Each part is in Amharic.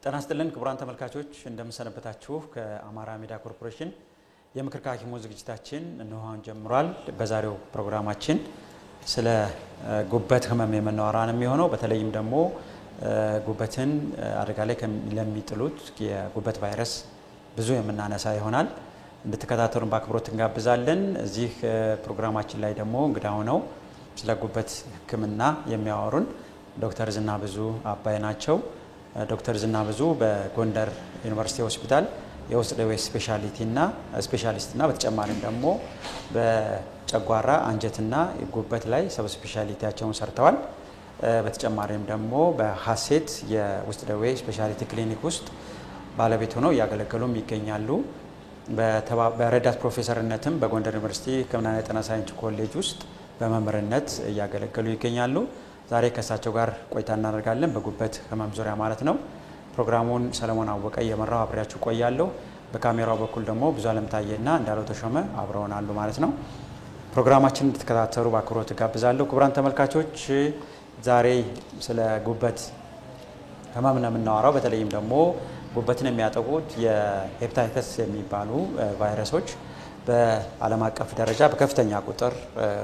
ጤና ይስጥልን ክቡራን ተመልካቾች እንደምሰነበታችሁ ከአማራ ሚዲያ ኮርፖሬሽን የምክር ካኪሞ ዝግጅታችን እንሆን ጀምሯል። በዛሬው ፕሮግራማችን ስለ ጉበት ህመም የምናወራን የሚሆነው በተለይም ደግሞ ጉበትን አደጋ ላይ ለሚጥሉት የጉበት ቫይረስ ብዙ የምናነሳ ይሆናል። እንድትከታተሉን በአክብሮት እንጋብዛለን። እዚህ ፕሮግራማችን ላይ ደግሞ እንግዳ ሆነው ስለ ጉበት ህክምና የሚያወሩን ዶክተር ዝናብዙ አባይ ናቸው። ዶክተር ዝናብዙ በጎንደር ዩኒቨርሲቲ ሆስፒታል የውስጥ ደዌ ስፔሻሊስትና በተጨማሪም ደግሞ በጨጓራ አንጀትና ጉበት ላይ ሰብ ስፔሻሊቲያቸውን ሰርተዋል። በተጨማሪም ደግሞ በሐሴት የውስጥ ደዌ ስፔሻሊቲ ክሊኒክ ውስጥ ባለቤት ሆነው ያገለገሉም ይገኛሉ። በረዳት ፕሮፌሰርነትም በጎንደር ዩኒቨርሲቲ ሕክምናና የጤና ሳይንስ ኮሌጅ ውስጥ በመምህርነት ያገለገሉ ይገኛሉ። ዛሬ ከሳቸው ጋር ቆይታ እናደርጋለን በጉበት ህመም ዙሪያ ማለት ነው። ፕሮግራሙን ሰለሞን አወቀ የመራው አብሬያችሁ ቆያለሁ። በካሜራው በኩል ደግሞ ብዙ ዓለም ታየና እንዳለው ተሾመ አብረውናሉ ማለት ነው። ፕሮግራማችንን እንድትከታተሉ በአክብሮት ጋብዛለሁ። ክቡራን ተመልካቾች ዛሬ ስለ ጉበት ህመም ነው የምናወራው። በተለይም ደግሞ ጉበትን የሚያጠቁት የሄፓታይተስ የሚባሉ ቫይረሶች በዓለም አቀፍ ደረጃ በከፍተኛ ቁጥር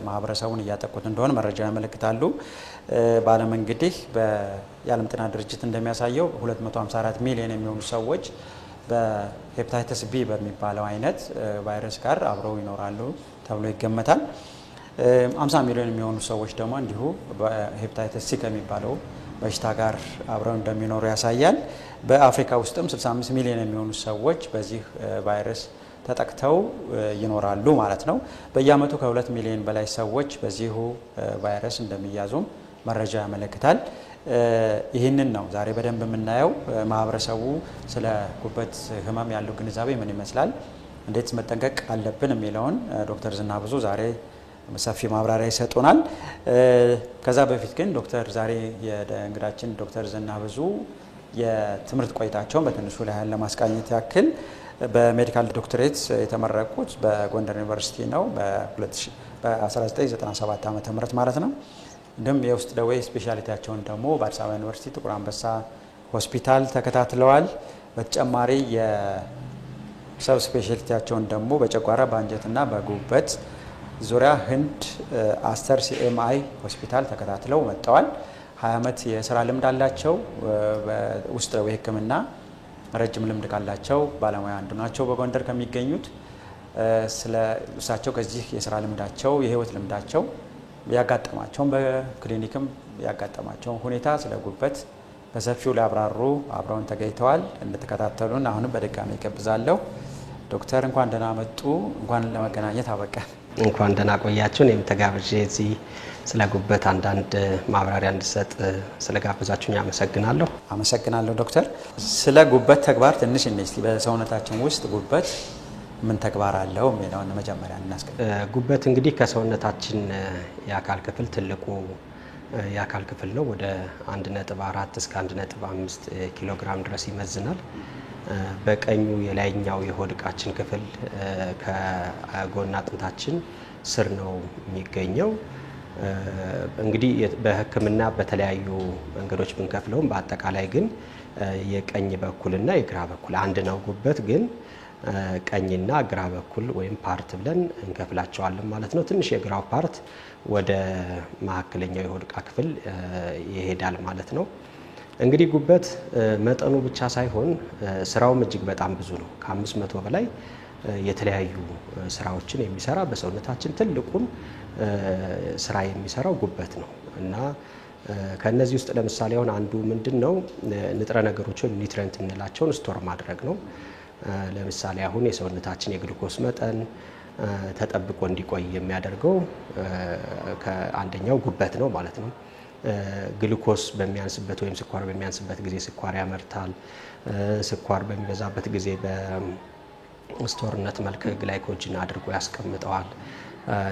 ማህበረሰቡን እያጠቁት እንደሆነ መረጃ ያመለክታሉ። በዓለም እንግዲህ የዓለም ጤና ድርጅት እንደሚያሳየው 254 ሚሊዮን የሚሆኑ ሰዎች በሄፓታይተስ ቢ በሚባለው አይነት ቫይረስ ጋር አብረው ይኖራሉ ተብሎ ይገመታል። 50 ሚሊዮን የሚሆኑ ሰዎች ደግሞ እንዲሁ በሄፓታይተስ ሲ ከሚባለው በሽታ ጋር አብረው እንደሚኖሩ ያሳያል። በአፍሪካ ውስጥም 65 ሚሊዮን የሚሆኑ ሰዎች በዚህ ቫይረስ ተጠቅተው ይኖራሉ ማለት ነው። በየአመቱ ከ2 ሚሊዮን በላይ ሰዎች በዚሁ ቫይረስ እንደሚያዙም መረጃ ያመለክታል። ይህንን ነው ዛሬ በደንብ የምናየው። ማህበረሰቡ ስለ ጉበት ህመም ያለው ግንዛቤ ምን ይመስላል፣ እንዴት መጠንቀቅ አለብን የሚለውን ዶክተር ዝናብዙ ዛሬ ሰፊ ማብራሪያ ይሰጡናል። ከዛ በፊት ግን ዶክተር ዛሬ የእንግዳችን ዶክተር ዝናብዙ የትምህርት ቆይታቸውን በትንሹ ላይ ለማስቃኘት ያክል በሜዲካል ዶክተሬት የተመረቁት በጎንደር ዩኒቨርሲቲ ነው በ1997 ዓመተ ምህረት ማለት ነው። እንዲሁም የውስጥ ደዌ ስፔሻሊቲያቸውን ደግሞ በአዲስ አበባ ዩኒቨርሲቲ ጥቁር አንበሳ ሆስፒታል ተከታትለዋል። በተጨማሪ የሰብ ስፔሻሊቲያቸውን ደግሞ በጨጓራ በአንጀትና በጉበት ዙሪያ ህንድ አስተር ሲኤምአይ ሆስፒታል ተከታትለው መጥተዋል። 20 ዓመት የስራ ልምድ አላቸው። በውስጥ ደዌ ህክምና ረጅም ልምድ ካላቸው ባለሙያ አንዱ ናቸው በጎንደር ከሚገኙት። ስለ እሳቸው ከዚህ የስራ ልምዳቸው የህይወት ልምዳቸው ያጋጠማቸውን በክሊኒክም ያጋጠማቸውን ሁኔታ ስለ ጉበት በሰፊው ሊያብራሩ አብረውን ተገኝተዋል። እንድትከታተሉን አሁንም በድጋሚ ይጋብዛለሁ። ዶክተር እንኳን ደህና መጡ። እንኳን ለመገናኘት አበቃን። እንኳን ደህና ቆያችሁ። እኔም ተጋብዤ እዚህ ስለ ጉበት አንዳንድ ማብራሪያ እንድሰጥ ስለጋበዛችሁኝ አመሰግናለሁ። አመሰግናለሁ ዶክተር። ስለ ጉበት ተግባር ትንሽ እንስቲ። በሰውነታችን ውስጥ ጉበት ምን ተግባር አለው የሚለውን መጀመሪያ እናስቀድም። ጉበት እንግዲህ ከሰውነታችን የአካል ክፍል ትልቁ የአካል ክፍል ነው። ወደ 1.4 እስከ 1.5 ኪሎ ግራም ድረስ ይመዝናል። በቀኙ የላይኛው የሆድ ዕቃችን ክፍል ከጎን አጥንታችን ስር ነው የሚገኘው። እንግዲህ በህክምና በተለያዩ መንገዶች ብንከፍለውም በአጠቃላይ ግን የቀኝ በኩልና የግራ በኩል አንድ ነው። ጉበት ግን ቀኝና ግራ በኩል ወይም ፓርት ብለን እንከፍላቸዋለን ማለት ነው። ትንሽ የግራው ፓርት ወደ መካከለኛው የሆድ ዕቃ ክፍል ይሄዳል ማለት ነው። እንግዲህ ጉበት መጠኑ ብቻ ሳይሆን ስራውም እጅግ በጣም ብዙ ነው። ከ500 በላይ የተለያዩ ስራዎችን የሚሰራ በሰውነታችን ትልቁን ስራ የሚሰራው ጉበት ነው እና ከነዚህ ውስጥ ለምሳሌ አሁን አንዱ ምንድነው ንጥረ ነገሮችን ኒውትሪየንት እንላቸውን ስቶር ማድረግ ነው። ለምሳሌ አሁን የሰውነታችን የግሉኮስ መጠን ተጠብቆ እንዲቆይ የሚያደርገው ከአንደኛው ጉበት ነው ማለት ነው። ግሉኮስ በሚያንስበት ወይም ስኳር በሚያንስበት ጊዜ ስኳር ያመርታል። ስኳር በሚበዛበት ጊዜ በስቶርነት መልክ ግላይኮጅን አድርጎ ያስቀምጠዋል።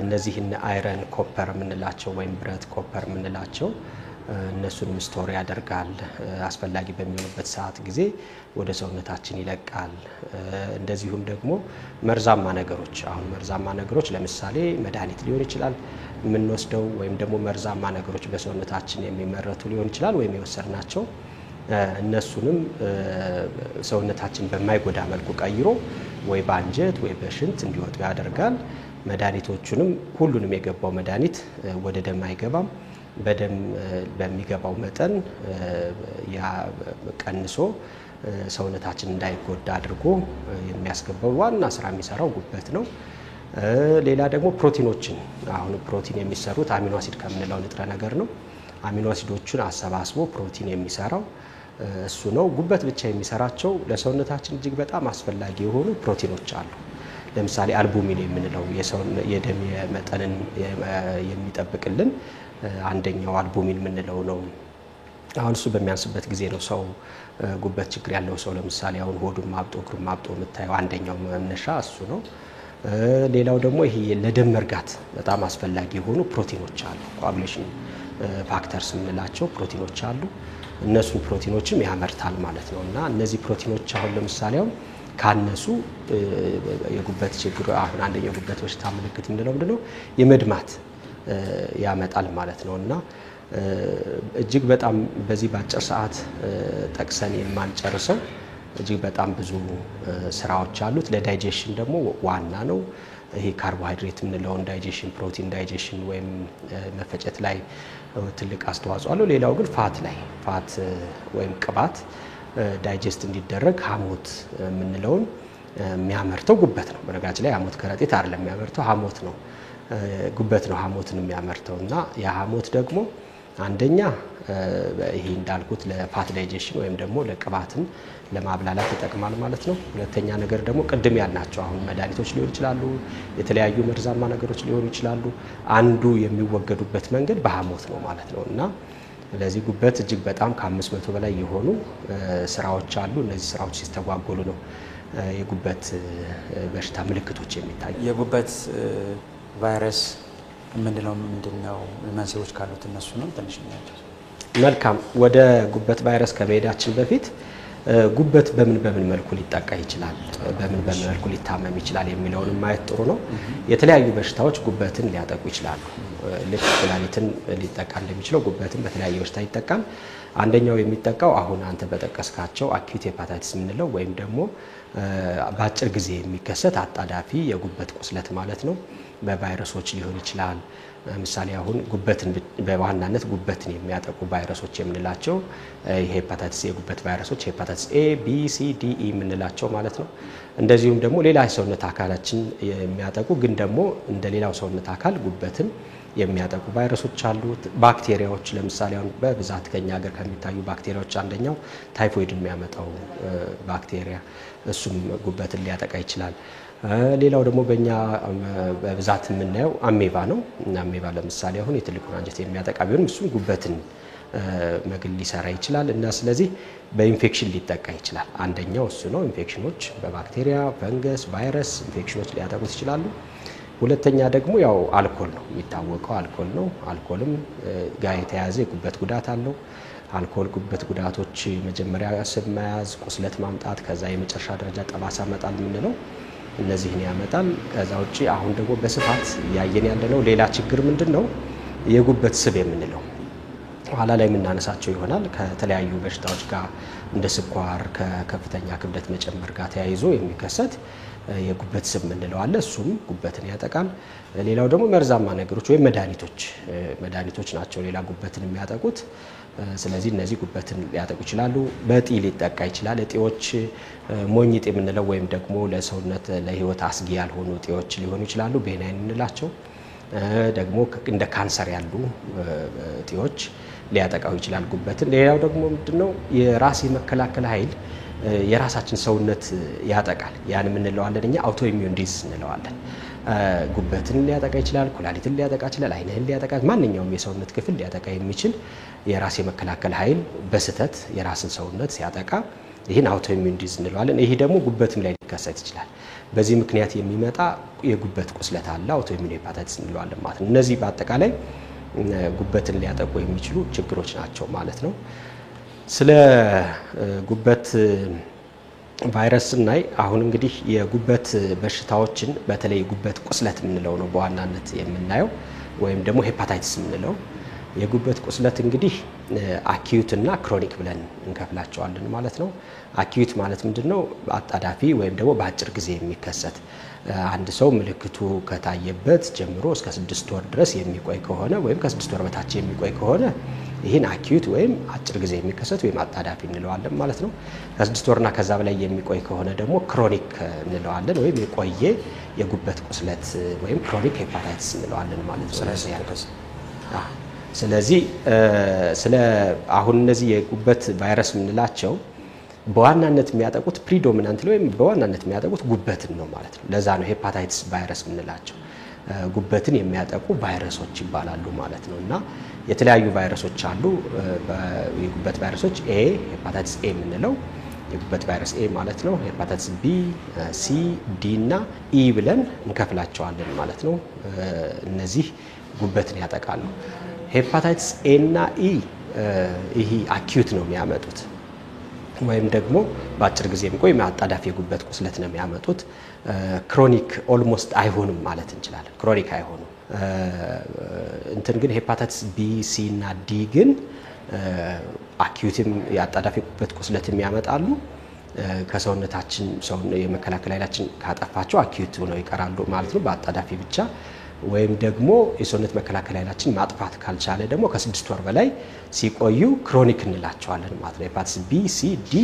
እነዚህን አይረን ኮፐር የምንላቸው ወይም ብረት ኮፐር የምንላቸው እነሱንም ስቶር ያደርጋል። አስፈላጊ በሚሆንበት ሰዓት ጊዜ ወደ ሰውነታችን ይለቃል። እንደዚሁም ደግሞ መርዛማ ነገሮች አሁን መርዛማ ነገሮች ለምሳሌ መድኃኒት ሊሆን ይችላል የምንወስደው ወይም ደግሞ መርዛማ ነገሮች በሰውነታችን የሚመረቱ ሊሆን ይችላል ወይም የወሰድናቸው እነሱንም ሰውነታችን በማይጎዳ መልኩ ቀይሮ ወይ በአንጀት ወይ በሽንት እንዲወጡ ያደርጋል። መድኃኒቶቹንም ሁሉንም የገባው መድኃኒት ወደ ደም አይገባም። በደም በሚገባው መጠን ያ ቀንሶ ሰውነታችን እንዳይጎዳ አድርጎ የሚያስገባው ዋና ስራ የሚሰራው ጉበት ነው። ሌላ ደግሞ ፕሮቲኖችን አሁን ፕሮቲን የሚሰሩት አሚኖ አሲድ ከምንለው ንጥረ ነገር ነው። አሚኖ አሲዶቹን አሰባስቦ ፕሮቲን የሚሰራው እሱ ነው። ጉበት ብቻ የሚሰራቸው ለሰውነታችን እጅግ በጣም አስፈላጊ የሆኑ ፕሮቲኖች አሉ። ለምሳሌ አልቡሚን የምንለው የደም መጠንን የሚጠብቅልን አንደኛው አልቡሚን የምንለው ነው። አሁን እሱ በሚያንስበት ጊዜ ነው ሰው ጉበት ችግር ያለው ሰው ለምሳሌ አሁን ሆዱን ማብጦ እግሩን ማብጦ የምታየው አንደኛው መነሻ እሱ ነው። ሌላው ደግሞ ይሄ ለደም መርጋት በጣም አስፈላጊ የሆኑ ፕሮቲኖች አሉ። ኮአጉሌሽን ፋክተርስ የምንላቸው ፕሮቲኖች አሉ። እነሱን ፕሮቲኖችም ያመርታል ማለት ነው። እና እነዚህ ፕሮቲኖች አሁን ለምሳሌ አሁን ካነሱ የጉበት ችግር አሁን አንደኛው የጉበት በሽታ ምልክት ምንድነው የመድማት ያመጣል ማለት ነው። እና እጅግ በጣም በዚህ ባጭር ሰዓት ጠቅሰን የማንጨርሰው እጅግ በጣም ብዙ ስራዎች አሉት። ለዳይጀሽን ደግሞ ዋና ነው። ይሄ ካርቦሃይድሬት የምንለውን ዳይጀሽን ፕሮቲን ዳይጀሽን ወይም መፈጨት ላይ ትልቅ አስተዋጽኦ አለው። ሌላው ግን ፋት ወይም ቅባት ዳይጀስት እንዲደረግ ሐሞት የምንለውን የሚያመርተው ጉበት ነው። በነገራችን ላይ ሐሞት ከረጢት አይደለም የሚያመርተው ሐሞት ነው። ጉበት ነው ሐሞትን የሚያመርተው እና ያ ሐሞት ደግሞ አንደኛ ይሄ እንዳልኩት ለፋት ዳይጀሽን ወይም ደግሞ ለቅባትን ለማብላላት ይጠቅማል ማለት ነው። ሁለተኛ ነገር ደግሞ ቅድም ያልናቸው አሁን መድኃኒቶች ሊሆኑ ይችላሉ፣ የተለያዩ መርዛማ ነገሮች ሊሆኑ ይችላሉ። አንዱ የሚወገዱበት መንገድ በሐሞት ነው ማለት ነው። እና ስለዚህ ጉበት እጅግ በጣም ከ500 በላይ የሆኑ ስራዎች አሉ። እነዚህ ስራዎች ሲስተጓጎሉ ነው የጉበት በሽታ ምልክቶች የሚታዩ። የጉበት ቫይረስ ምንድነው መንስኤዎች ካሉት እነሱ ነው ትንሽ ነው። መልካም ወደ ጉበት ቫይረስ ከመሄዳችን በፊት ጉበት በምን መልኩ ሊጠቃ ይችላል፣ በምን መልኩ ሊታመም ይችላል የሚለውን ማየት ጥሩ ነው። የተለያዩ በሽታዎች ጉበትን ሊያጠቁ ይችላሉ። ልክ ኩላሊትን ሊጠቃ እንደሚችለው ጉበትን በተለያየ በሽታ ይጠቃል። አንደኛው የሚጠቃው አሁን አንተ በጠቀስካቸው አኪዩት ሄፓታይቲስ የምንለው ወይም ደግሞ በአጭር ጊዜ የሚከሰት አጣዳፊ የጉበት ቁስለት ማለት ነው። በቫይረሶች ሊሆን ይችላል። ለምሳሌ አሁን ጉበትን በዋናነት ጉበትን የሚያጠቁ ቫይረሶች የምንላቸው ሄፓታይቲስ የጉበት ቫይረሶች ሄፓታይቲስ ኤ ቢ ሲ ዲ ኢ የምንላቸው ማለት ነው። እንደዚሁም ደግሞ ሌላ ሰውነት አካላችን የሚያጠቁ ግን ደግሞ እንደ ሌላው ሰውነት አካል ጉበትን የሚያጠቁ ቫይረሶች አሉ። ባክቴሪያዎች ለምሳሌ አሁን በብዛት ከኛ ሀገር ከሚታዩ ባክቴሪያዎች አንደኛው ታይፎይድን የሚያመጣው ባክቴሪያ እሱም ጉበትን ሊያጠቃ ይችላል። ሌላው ደግሞ በእኛ በብዛት የምናየው አሜባ ነው። አሜባ ለምሳሌ አሁን የትልቁን አንጀት የሚያጠቃ ቢሆንም እሱም ጉበትን መግል ሊሰራ ይችላል እና ስለዚህ በኢንፌክሽን ሊጠቃ ይችላል። አንደኛው እሱ ነው። ኢንፌክሽኖች በባክቴሪያ ፈንገስ፣ ቫይረስ ኢንፌክሽኖች ሊያጠቁት ይችላሉ። ሁለተኛ ደግሞ ያው አልኮል ነው የሚታወቀው አልኮል ነው። አልኮልም ጋር የተያያዘ የጉበት ጉዳት አለው። አልኮል ጉበት ጉዳቶች መጀመሪያ ስብ መያዝ፣ ቁስለት ማምጣት፣ ከዛ የመጨረሻ ደረጃ ጠባሳ መጣል የምንለው እነዚህን ያመጣል። ከዛ ውጪ አሁን ደግሞ በስፋት ያየን ያለነው ሌላ ችግር ምንድነው የጉበት ስብ የምንለው ኋላ ላይ የምናነሳቸው ይሆናል። ከተለያዩ በሽታዎች ጋር እንደ ስኳር ከከፍተኛ ክብደት መጨመር ጋር ተያይዞ የሚከሰት የጉበት ስብ የምንለው አለ። እሱም ጉበትን ያጠቃል። ሌላው ደግሞ መርዛማ ነገሮች ወይም መድኃኒቶች ናቸው ሌላ ጉበትን የሚያጠቁት። ስለዚህ እነዚህ ጉበትን ሊያጠቁ ይችላሉ። በእጢ ሊጠቃ ይችላል። እጢዎች ሞኝ እጢ የምንለው ወይም ደግሞ ለሰውነት ለህይወት አስጊ ያልሆኑ እጢዎች ሊሆኑ ይችላሉ። ቤናይን የምንላቸው ደግሞ እንደ ካንሰር ያሉ እጢዎች ሊያጠቃው ይችላል ጉበትን። ሌላው ደግሞ ምንድነው የራስ የመከላከል ኃይል የራሳችን ሰውነት ያጠቃል። ያን የምንለዋለን እኛ አውቶ ኢሚዩን ዲዚዝ እንለዋለን። ጉበትን ሊያጠቃ ይችላል፣ ኩላሊትን ሊያጠቃ ይችላል፣ አይንህን ሊያጠቃ ማንኛውም የሰውነት ክፍል ሊያጠቃ የሚችል የራስ የመከላከል ኃይል በስተት የራስን ሰውነት ሲያጠቃ ይህን አውቶ ኢሚዩን ዲዚዝ እንለዋለን። ይሄ ደግሞ ጉበትም ላይ ሊከሰት ይችላል። በዚህ ምክንያት የሚመጣ የጉበት ቁስለት አለ፣ አውቶ ኢሚዩን ሄፓታይቲስ እንለዋለን ማለት ነው። እነዚህ በአጠቃላይ ጉበትን ሊያጠቁ የሚችሉ ችግሮች ናቸው ማለት ነው። ስለ ጉበት ቫይረስ ስናይ አሁን እንግዲህ የጉበት በሽታዎችን በተለይ ጉበት ቁስለት የምንለው ነው በዋናነት የምናየው ወይም ደግሞ ሄፓታይቲስ የምንለው የጉበት ቁስለት እንግዲህ አኪዩት እና ክሮኒክ ብለን እንከፍላቸዋለን ማለት ነው። አኪዩት ማለት ምንድነው? አጣዳፊ ወይም ደግሞ በአጭር ጊዜ የሚከሰት አንድ ሰው ምልክቱ ከታየበት ጀምሮ እስከ 6 ወር ድረስ የሚቆይ ከሆነ ወይም ከ6 ወር በታች የሚቆይ ከሆነ ይህን አኪዩት ወይም አጭር ጊዜ የሚከሰት ወይም አጣዳፊ እንለዋለን ማለት ነው። ከ6 ወርና ከዛ በላይ የሚቆይ ከሆነ ደግሞ ክሮኒክ እንለዋለን ወይም የቆየ የጉበት ቁስለት ወይም ክሮኒክ ሄፓታይቲስ እንለዋለን ማለት ነው። ስለዚህ ስለ አሁን እነዚህ የጉበት ቫይረስ የምንላቸው በዋናነት የሚያጠቁት ፕሪዶሚናንትሊ ወይም በዋናነት የሚያጠቁት ጉበትን ነው ማለት ነው። ለዛ ነው ሄፓታይቲስ ቫይረስ የምንላቸው ጉበትን የሚያጠቁ ቫይረሶች ይባላሉ ማለት ነው። እና የተለያዩ ቫይረሶች አሉ። የጉበት ቫይረሶች ኤ ሄፓታይቲስ ኤ የምንለው የጉበት ቫይረስ ኤ ማለት ነው። ሄፓታይቲስ ቢ፣ ሲ፣ ዲ እና ኢ ብለን እንከፍላቸዋለን ማለት ነው። እነዚህ ጉበትን ያጠቃሉ። ሄፓታይቲስ ኤ እና ኢ ይሄ አኪዩት ነው የሚያመጡት ወይም ደግሞ በአጭር ጊዜ የሚቆይ አጣዳፊ የጉበት ቁስለት ነው የሚያመጡት። ክሮኒክ ኦልሞስት አይሆንም ማለት እንችላለን። ክሮኒክ አይሆንም። እንትን ግን ሄፓታይቲስ ቢ፣ ሲ እና ዲ ግን አኪዩትም የአጣዳፊ የጉበት ቁስለትም ያመጣሉ። ከሰውነታችን የመከላከል ኃይላችን ካጠፋቸው አኪዩት ሆነው ይቀራሉ ማለት ነው በአጣዳፊ ብቻ። ወይም ደግሞ የሰውነት መከላከል ኃይላችን ማጥፋት ካልቻለ ደግሞ ከ6 ወር በላይ ሲቆዩ ክሮኒክ እንላቸዋለን ማለት ነው። ሄፓታይቲስ ቢ፣ ሲ፣ ዲ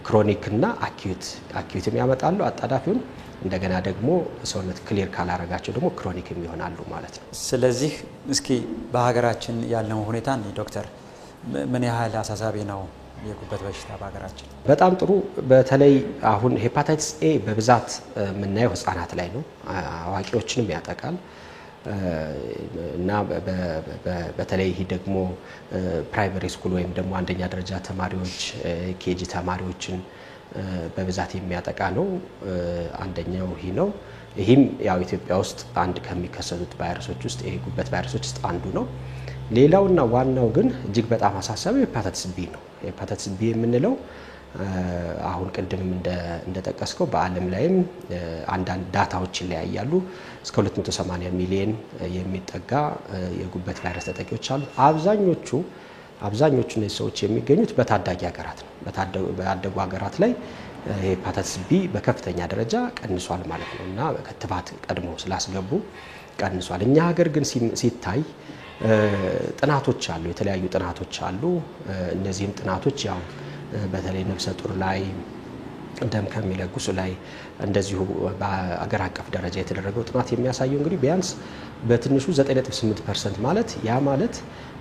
ክሮኒክ እና አኪዩትም ያመጣሉ አጣዳፊውን። እንደገና ደግሞ ሰውነት ክሊር ካላረጋቸው ደግሞ ክሮኒክ ይሆናሉ ማለት ነው። ስለዚህ እስኪ በሀገራችን ያለው ሁኔታ ዶክተር ምን ያህል አሳሳቢ ነው የጉበት በሽታ በሀገራችን? በጣም ጥሩ። በተለይ አሁን ሄፓታይቲስ ኤ በብዛት የምናየው ህፃናት ላይ ነው። አዋቂዎችንም ያጠቃል እና በተለይ ይህ ደግሞ ፕራይመሪ ስኩል ወይም ደግሞ አንደኛ ደረጃ ተማሪዎች ኬጂ ተማሪዎችን በብዛት የሚያጠቃ ነው። አንደኛው ይህ ነው። ይህም ያው ኢትዮጵያ ውስጥ አንድ ከሚከሰቱት ቫይረሶች ውስጥ የጉበት ቫይረሶች ውስጥ አንዱ ነው። ሌላውና ዋናው ግን እጅግ በጣም አሳሳቢው ሄፓታይቲስ ቢ ነው። ሄፓታይቲስ ቢ የምንለው አሁን ቅድም እንደጠቀስከው በዓለም ላይም አንዳንድ ዳታዎች ይለያያሉ። እስከ 280 ሚሊዮን የሚጠጋ የጉበት ቫይረስ ተጠቂዎች አሉ። አብዛኞቹ እነዚህ ሰዎች የሚገኙት በታዳጊ ሀገራት ነው። በአደጉ ሀገራት ላይ ሄፓታይቲስ ቢ በከፍተኛ ደረጃ ቀንሷል ማለት ነው እና ክትባት ቀድሞ ስላስገቡ ቀንሷል። እኛ ሀገር ግን ሲታይ ጥናቶች አሉ፣ የተለያዩ ጥናቶች አሉ። እነዚህም ጥናቶች ያው በተለይ ነፍሰ ጡር ላይ፣ ደም ከሚለግሱ ላይ እንደዚሁ በአገር አቀፍ ደረጃ የተደረገው ጥናት የሚያሳየው እንግዲህ ቢያንስ በትንሹ 9.8% ማለት ያ ማለት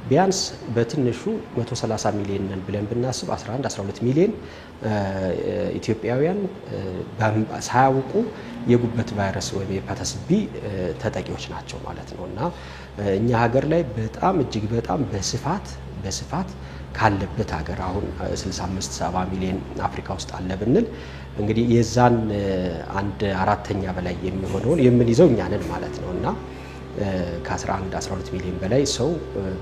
ቢያንስ በትንሹ 130 ሚሊዮን ነን ብለን ብናስብ 11-12 ሚሊዮን ኢትዮጵያውያን ሳያውቁ የጉበት ቫይረስ ወይም የሄፓታይቲስ ቢ ተጠቂዎች ናቸው ማለት ነው እና እኛ ሀገር ላይ በጣም እጅግ በጣም በስፋት ካለበት ሀገር አሁን 65-70 ሚሊዮን አፍሪካ ውስጥ አለ ብንል እንግዲህ የዛን 1/4 በላይ የሚሆነውን የምንይዘው እኛ ነን ማለት ነው እና ከ11-12 ሚሊዮን በላይ ሰው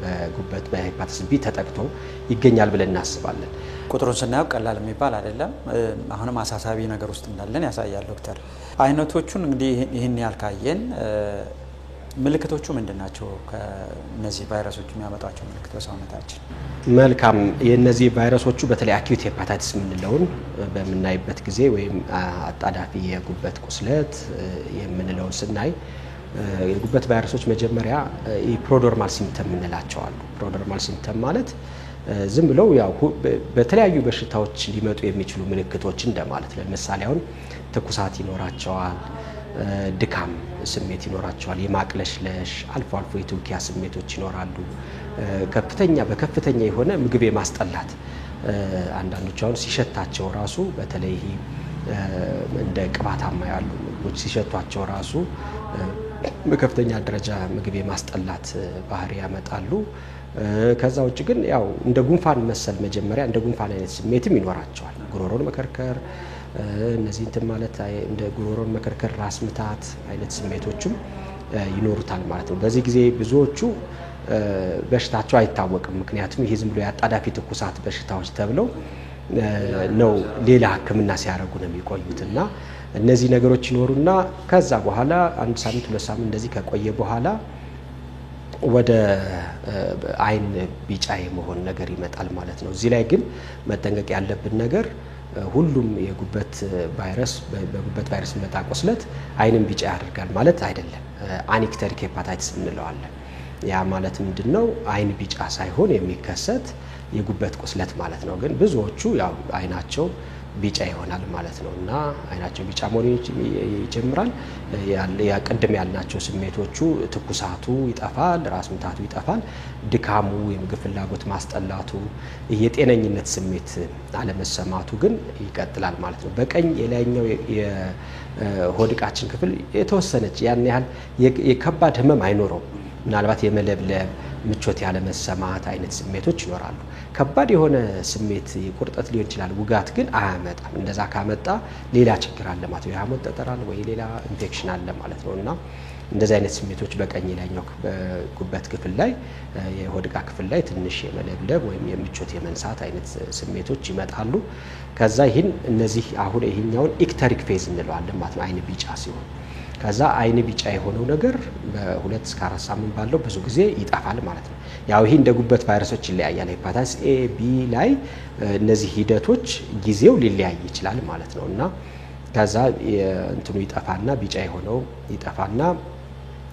በጉበት በሄፓታይቲስ ቢ ተጠቅቶ ይገኛል ብለን እናስባለን። ቁጥሩን ስናየው ቀላል የሚባል አይደለም። አሁንም አሳሳቢ ነገር ውስጥ እንዳለን ያሳያል ዶክተር። አይነቶቹን እንግዲህ ይህን ያልካየን ምልክቶቹ ምንድናቸው? ከነዚህ ቫይረሶች የሚያመጣቸው ምልክት በሰውነታችን? መልካም። የነዚህ ቫይረሶቹ በተለይ አኪዩት ሄፓታይቲስ የምንለውን በምናይበት ጊዜ ወይም አጣዳፊ የጉበት ቁስለት የምንለውን ስናይ የጉበት ቫይረሶች መጀመሪያ ፕሮዶርማል ሲምፕተም እንላቸው አሉ። ፕሮዶርማል ሲምፕተም ማለት ዝም ብለው ያው በተለያዩ በሽታዎች ሊመጡ የሚችሉ ምልክቶች እንደማለት ነው። ለምሳሌ አሁን ትኩሳት ይኖራቸዋል፣ ድካም ስሜት ይኖራቸዋል፣ የማቅለሽለሽ አልፎ አልፎ የትውኪያ ስሜቶች ይኖራሉ፣ በከፍተኛ የሆነ ምግብ የማስጠላት አንዳንዶቹ አሁን ሲሸታቸው ራሱ በተለይ እንደ ቅባታማ ያሉ ምግቦች ሲሸቷቸው ራሱ በከፍተኛ ደረጃ ምግብ የማስጠላት ባህሪ ያመጣሉ። ከዛ ውጭ ግን ያው እንደ ጉንፋን መሰል መጀመሪያ እንደ ጉንፋን አይነት ስሜትም ይኖራቸዋል። ጉሮሮን መከርከር እነዚህ እንትን ማለት እንደ ጉሮሮን መከርከር፣ ራስ ምታት አይነት ስሜቶችም ይኖሩታል ማለት ነው። በዚህ ጊዜ ብዙዎቹ በሽታቸው አይታወቅም። ምክንያቱም ይሄ ዝም ብሎ ያጣዳፊ ትኩሳት በሽታዎች ተብለው ነው ሌላ ሕክምና ሲያደርጉ ነው የሚቆዩትና እነዚህ ነገሮች ይኖሩና ከዛ በኋላ 1 ሳምንት 2 ሳምንት እንደዚህ ከቆየ በኋላ ወደ አይን ቢጫ የመሆን ነገር ይመጣል ማለት ነው። እዚህ ላይ ግን መጠንቀቅ ያለብን ነገር ሁሉም የጉበት ቫይረስ በጉበት ቫይረስ የሚመጣ ቁስለት አይንን ቢጫ ያደርጋል ማለት አይደለም። አኒክተሪክ ሄፓታይቲስ እንለዋለን። ያ ማለት ምንድነው? አይን ቢጫ ሳይሆን የሚከሰት የጉበት ቁስለት ማለት ነው። ግን ብዙዎቹ ያው አይናቸው ቢጫ ይሆናል ማለት ነውና አይናቸው ቢጫ መሆን ይጀምራል። ቅድም ያልናቸው ስሜቶቹ ትኩሳቱ ይጠፋል፣ ራስ ምታቱ ይጠፋል፣ ድካሙ የምግብ ፍላጎት ማስጠላቱ፣ የጤነኝነት ስሜት አለመሰማቱ ግን ይቀጥላል ማለት ነው። በቀኝ የላይኛው የሆድቃችን ክፍል የተወሰነች ያን ያህል የከባድ ህመም አይኖረውም። ምናልባት የመለብለብ ምቾት ያለ መሰማት አይነት ስሜቶች ይኖራሉ። ከባድ የሆነ ስሜት ቁርጠት ሊሆን ይችላል፣ ውጋት ግን አያመጣም። እንደዛ ካመጣ ሌላ ችግር አለ ማለት ነው። የሐሞት ጠጠር አለ ወይ ሌላ ኢንፌክሽን አለ ማለት ነውና እንደዚህ አይነት ስሜቶች በቀኝ ላይኛው ጉበት ክፍል ላይ የሆድቃ ክፍል ላይ ትንሽ የመለብለብ ወይም የምቾት የመንሳት አይነት ስሜቶች ይመጣሉ። ከዛ እነዚህ አሁን ይሄኛውን ኢክተሪክ ፌዝ እንለዋለን ማለት ነው። አይን ቢጫ ሲሆን ከዛ አይን ቢጫ የሆነው ነገር በ2 እስከ 4 ሳምንት ባለው ብዙ ጊዜ ይጠፋል ማለት ነው። ያው ይሄ እንደ ጉበት ቫይረሶች ይለያያል። ሄፓታይቲስ ኤ ቢ ላይ እነዚህ ሂደቶች ጊዜው ሊለያይ ይችላል ማለት ነውና ከዛ እንትኑ ይጠፋና ቢጫ የሆነው ይጠፋና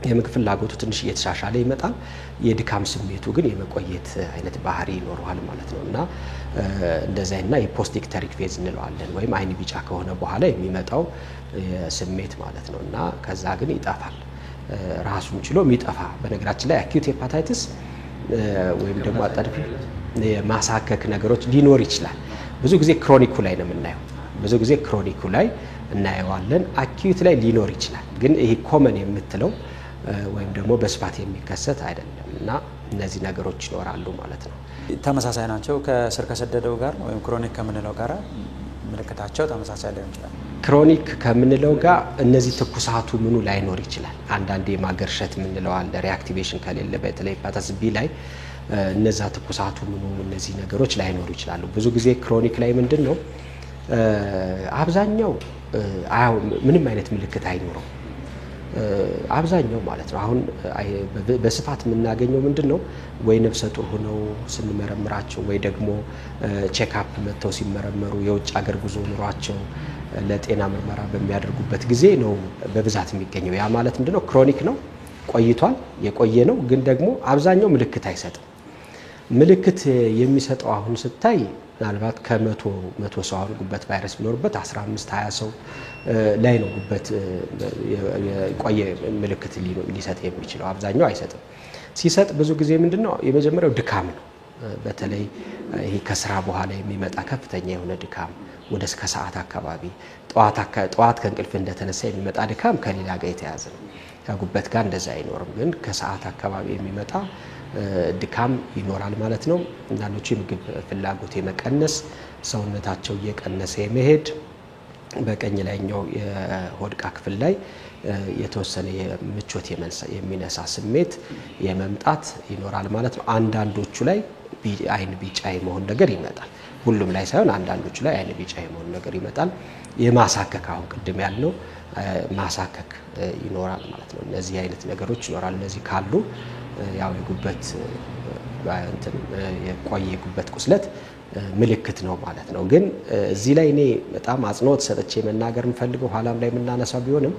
የምግብ ፍላጎቱ ትንሽ እየተሻሻለ ይመጣል። የድካም ስሜቱ ግን የመቆየት አይነት ባህሪ ይኖረዋል ማለት ነውና እንደዛይና የፖስት ኢክተሪክ ፌዝ እንለዋለን ወይም አይን ቢጫ ከሆነ በኋላ የሚመጣው ስሜት ማለት ነውና ከዛ ግን ይጠፋል። ራሱን ችሎ የሚጠፋ በነገራችን ላይ አኪዩት ሄፓታይቲስ ወይም ደግሞ አጣዳፊ የማሳከክ ነገሮች ሊኖር ይችላል። ብዙ ጊዜ ክሮኒኩ ላይ ነው የምናየው። ብዙ ጊዜ ክሮኒኩ ላይ እናየዋለን። አኪዩት ላይ ሊኖር ይችላል። ግን ይሄ ኮመን የምትለው ወይም ደግሞ በስፋት የሚከሰት አይደለም እና እነዚህ ነገሮች ይኖራሉ ማለት ነው። ተመሳሳይ ናቸው ከስር ከሰደደው ጋር ወይም ክሮኒክ ከምንለው ጋር ምልክታቸው ተመሳሳይ ሊሆን ይችላል። ክሮኒክ ከምንለው ጋር እነዚህ ትኩሳቱ ምኑ ላይኖር ይችላል። አንዳንዴ ማገርሸት ምንለው አለ ሪአክቲቬሽን ከሌለ በተለይ ሄፓታይቲስ ቢ ላይ እነዛ ትኩሳቱ ምኑ እነዚህ ነገሮች ላይኖሩ ይችላሉ። ብዙ ጊዜ ክሮኒክ ላይ ምንድነው አብዛኛው ምንም አይነት ምልክት አይኖረው አብዛኛው ማለት ነው። አሁን በስፋት የምናገኘው ምንድነው ወይ ነፍሰ ጡር ሆነው ስንመረምራቸው ወይ ደግሞ ቼክአፕ መተው ሲመረመሩ የውጭ ሀገር ጉዞ ኑሯቸው ለጤና ምርመራ በሚያደርጉበት ጊዜ ነው በብዛት የሚገኘው። ያ ማለት ምንድነው ክሮኒክ ነው፣ ቆይቷል፣ የቆየ ነው። ግን ደግሞ አብዛኛው ምልክት አይሰጥም። ምልክት የሚሰጠው አሁን ስታይ ምናልባት ከመቶ ሰው አሁን ጉበት ቫይረስ ቢኖርበት 15-20 ሰው ላይ ነው ጉበት የቆየ ምልክት ሊሰጥ የሚችለው። አብዛኛው አይሰጥም። ሲሰጥ ብዙ ጊዜ ምንድነው የመጀመሪያው ድካም ነው። በተለይ ይሄ ከስራ በኋላ የሚመጣ ከፍተኛ የሆነ ድካም ወደ እስከ ሰዓት አካባቢ ጠዋት ከእንቅልፍ እንደተነሳ የሚመጣ ድካም ከሌላ ጋር የተያዘ ነው። ከጉበት ጋር እንደዛ አይኖርም። ግን ከሰዓት አካባቢ የሚመጣ ድካም ይኖራል ማለት ነው። አንዳንዶቹ የምግብ ፍላጎት የመቀነስ ሰውነታቸው እየቀነሰ የመሄድ በቀኝ ላይኛው የሆድቃ ክፍል ላይ የተወሰነ የምቾት የሚነሳ ስሜት የመምጣት ይኖራል ማለት ነው። አንዳንዶቹ ላይ አይን ቢጫ የመሆን ነገር ይመጣል። ሁሉም ላይ ሳይሆን አንዳንዶቹ ላይ አይን ቢጫ የመሆን ነገር ይመጣል። የማሳከክ አሁን ቅድም ያልነው ማሳከክ ይኖራል ማለት ነው። እነዚህ አይነት ነገሮች ይኖራል። እነዚህ ካሉ ያው የጉበት የቆየ የጉበት ቁስለት ምልክት ነው ማለት ነው። ግን እዚህ ላይ እኔ በጣም አጽንኦት ሰጥቼ መናገር የምፈልገው ኋላም ላይ የምናነሳው ቢሆንም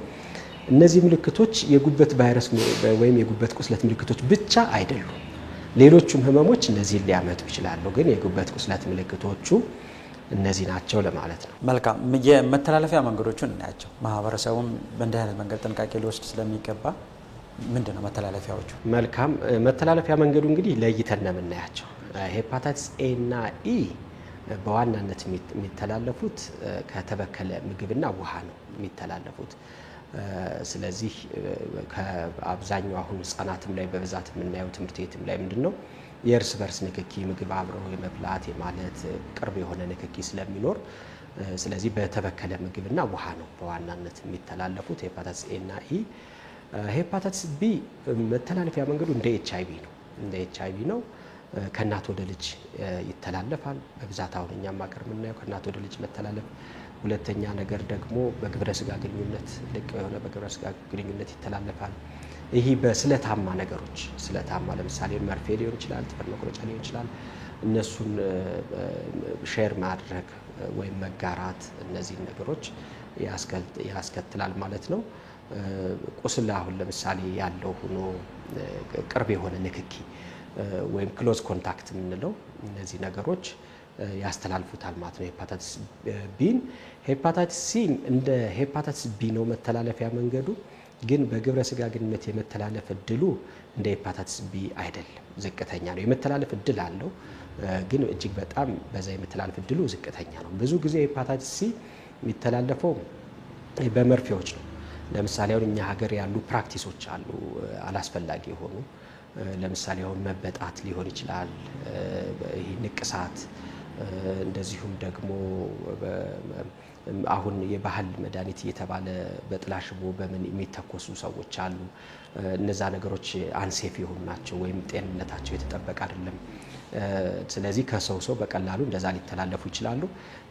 እነዚህ ምልክቶች የጉበት ቫይረስ ወይም የጉበት ቁስለት ምልክቶች ብቻ አይደሉም። ሌሎችም ህመሞች እነዚህን ሊያመጡ ይችላሉ። ግን የጉበት ቁስለት ምልክቶቹ እነዚህ ናቸው ለማለት ነው። መልካም የመተላለፊያ መንገዶችን እናያቸው። ማህበረሰቡም በእንዲህ አይነት መንገድ ጥንቃቄ ሊወስድ ስለሚገባ ምንድነው መተላለፊያዎቹ? መልካም መተላለፊያ መንገዱ እንግዲህ ለይተን ነው የምናያቸው። ሄፓታይቲስ ኤ እና ኢ በዋናነት የሚተላለፉት ከተበከለ ምግብና ውሃ ነው የሚተላለፉት። ስለዚህ ከአብዛኛው አሁን ህጻናትም ላይ በብዛት የምናየው ትምህርት ቤትም ላይ ምንድነው የእርስ በርስ ንክኪ ምግብ አብረው የመብላት የማለት ቅርብ የሆነ ንክኪ ስለሚኖር ስለዚህ በተበከለ ምግብና ውሃ ነው በዋናነት የሚተላለፉት ሄፓታይቲስ ኤ እና ኢ። ሄፓታይቲስ ቢ መተላለፊያ መንገዱ እንደ ኤችአይቪ ነው። ከእናት ወደ ልጅ ይተላለፋል በብዛት አሁን እኛም ሀገር የምናየው ከእናት ወደ ልጅ መተላለፍ። ሁለተኛ ነገር ደግሞ በግብረ ስጋ ግንኙነት ልቅ የሆነ በግብረ ስጋ ግንኙነት ይተላለፋል። ይሄ በስለታማ ነገሮች ስለታማ ለምሳሌ መርፌ ሊሆን ይችላል ጥፍር መቁረጫ ሊሆን ይችላል እነሱን ሼር ማድረግ ወይም መጋራት እነዚህ ነገሮች ያስከትላል ማለት ነው ቁስል አሁን ለምሳሌ ያለው ሆኖ ቅርብ የሆነ ንክኪ ወይም ክሎዝ ኮንታክት ምንለው እነዚህ ነገሮች ያስተላልፉታል ማለት ነው ሄፓታይተስ ቢን ሄፓታይተስ ሲ እንደ ሄፓታይተስ ቢ ነው መተላለፊያ መንገዱ ግን በግብረ ስጋ ግንኙነት የመተላለፍ እድሉ እንደ ሄፓታይተስ ቢ አይደለም ዝቅተኛ ነው የመተላለፍ እድል አለው ግን እጅግ በጣም በዛ የመተላለፍ እድሉ ዝቅተኛ ነው ብዙ ጊዜ ሄፓታይተስ ሲ የሚተላለፈው በመርፌዎች ነው ለምሳሌ አሁን እኛ ሀገር ያሉ ፕራክቲሶች አሉ አላስፈላጊ ሆኑ ለምሳሌ አሁን መበጣት ሊሆን ይችላል ይሄ ንቅሳት እንደዚሁም ደግሞ አሁን የባህል መድኃኒት እየተባለ በጥላሽቦ በምን የሚተኮሱ ሰዎች አሉ እነዛ ነገሮች አንሴፍ ይሆኑ ናቸው ወይም ጤንነታቸው የተጠበቀ አይደለም ስለዚህ ከሰው ሰው በቀላሉ እንደዛ ሊተላለፉ ይችላሉ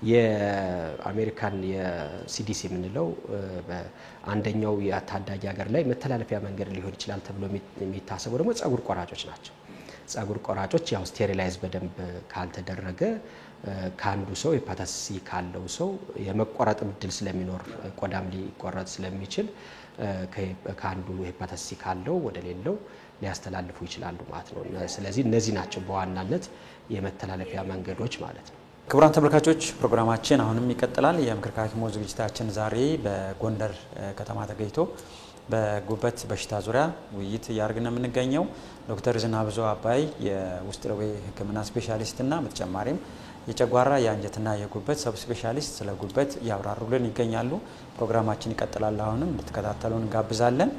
የአሜሪካን የሲዲሲ የምንለው በአንደኛው የታዳጊ ሀገር ላይ መተላለፊያ መንገድ ሊሆን ይችላል ተብሎ የሚታሰበው ደግሞ ጸጉር ቆራጮች ናቸው ጸጉር ቆራጮች ያው ስቴሪላይዝ በደንብ ካልተደረገ ካንዱ ሰው ሄፓታይተስ ሲ ካለው ሰው የመቆረጥ እድል ስለሚኖር ቆዳም ሊቆረጥ ስለሚችል ካንዱ ሄፓታይተስ ሲ ካለው ወደ ሌላው ሊያስተላልፉ ይችላሉ ማለት ነው ስለዚህ እነዚህ ናቸው በዋናነት የመተላለፊያ መንገዶች ማለት ነው ክቡራን ተመልካቾች ፕሮግራማችን አሁንም ይቀጥላል የምክር ሐኪሞች ዝግጅታችን ዛሬ በጎንደር ከተማ ተገኝቶ በጉበት በሽታ ዙሪያ ውይይት ያርግና የምንገኘው ዶክተር ዝናብዞ አባይ የውስጥ ደዌ ህክምና ስፔሻሊስት እና በተጨማሪም የጨጓራ የአንጀትና የጉበት ሰብ ስፔሻሊስት ስለ ጉበት ያብራሩልን ይገኛሉ ፕሮግራማችን ይቀጥላል አሁንም እንድትከታተሉን እንጋብዛለን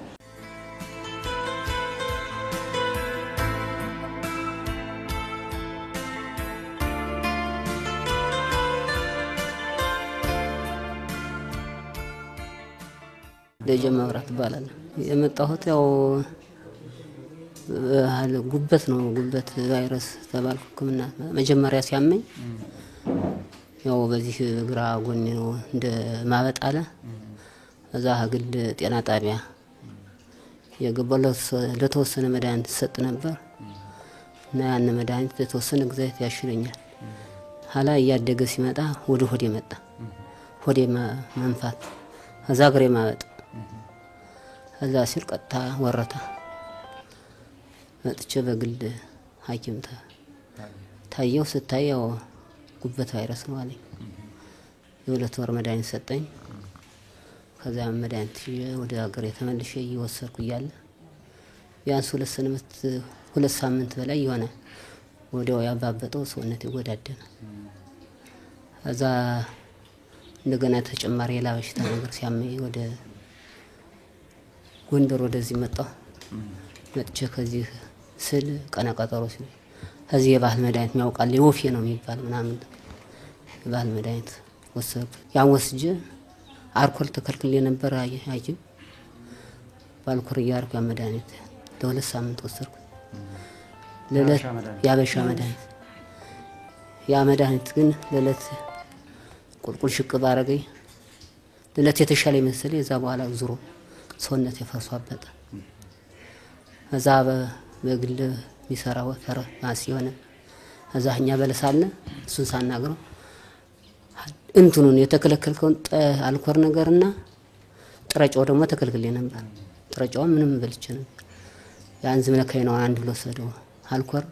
ለጀማውራት ይባላል የመጣሁት ያው ጉበት ነው ጉበት ቫይረስ ተባልኩ ህክምና መጀመሪያ ሲያመኝ ያው በዚህ ግራ ጎኔ ነው እንደ ማበጥ አለ እዛ ግል ጤና ጣቢያ የገባለት ለተወሰነ መድኃኒት ሰጥ ነበር እና ያን መድኃኒት ለተወሰነ ጊዜ ያሽለኛል ኋላ እያደገ ሲመጣ ወደ ሆዴ መጣ ሆዴ መንፋት እዛ ግሬ ማበጥ እዛ ሲል ቀጥታ ወረታ መጥቼ በግል ሐኪም ታየው ስታየው ጉበት ቫይረስ ነው አለኝ የሁለት ወር መድኃኒት ሰጠኝ ከዛ መድኃኒት ወደ ሀገር ተመልሼ እየወሰድኩ እያለ ቢያንስ ሁለት ሳምንት በላይ የሆነ ወዲያው ያባበጠው ሰውነት ይጎዳደና እዛ እንደገና ተጨማሪ ሌላ በሽታ ነገር ሲያመኝ ወደ ጎንደር ወደዚህ መጣሁ መጥቼ ከዚህ ስል ቀነቀጠሮ ሲል እዚህ የባህል መድኃኒት የሚያውቃል የወፌ ነው የሚባል ምናምን የባህል መድኃኒት ወሰድኩ ያን ወስጄ አልኮል ተከልክዬ ነበር ሐኪም ባልኮል ያርኩ ያ መድኃኒት ለሁለት ሳምንት ወሰድኩ ለለት ያበሻ መድኃኒት ያ መድኃኒት ግን ለለት ቁልቁል ሽቅብ አረገኝ ለለት የተሻለ መሰለ እዛ በኋላ ዙሮ ሰውነት የፈርሷበጠ እዛ በግል የሚሰራው ፋርማሲ ሆነ እዛኛ በለሳለ እሱን ሳናግረው እንትኑን የተከለከልከውን አልኮር ነገርና ጥረጫው ደግሞ ተከልክሌ ነበር ጥረጫው ምንም በልቼ ነበር ያን ዝምነካይ ነው አንድ ብሎ ሰደው አልኮር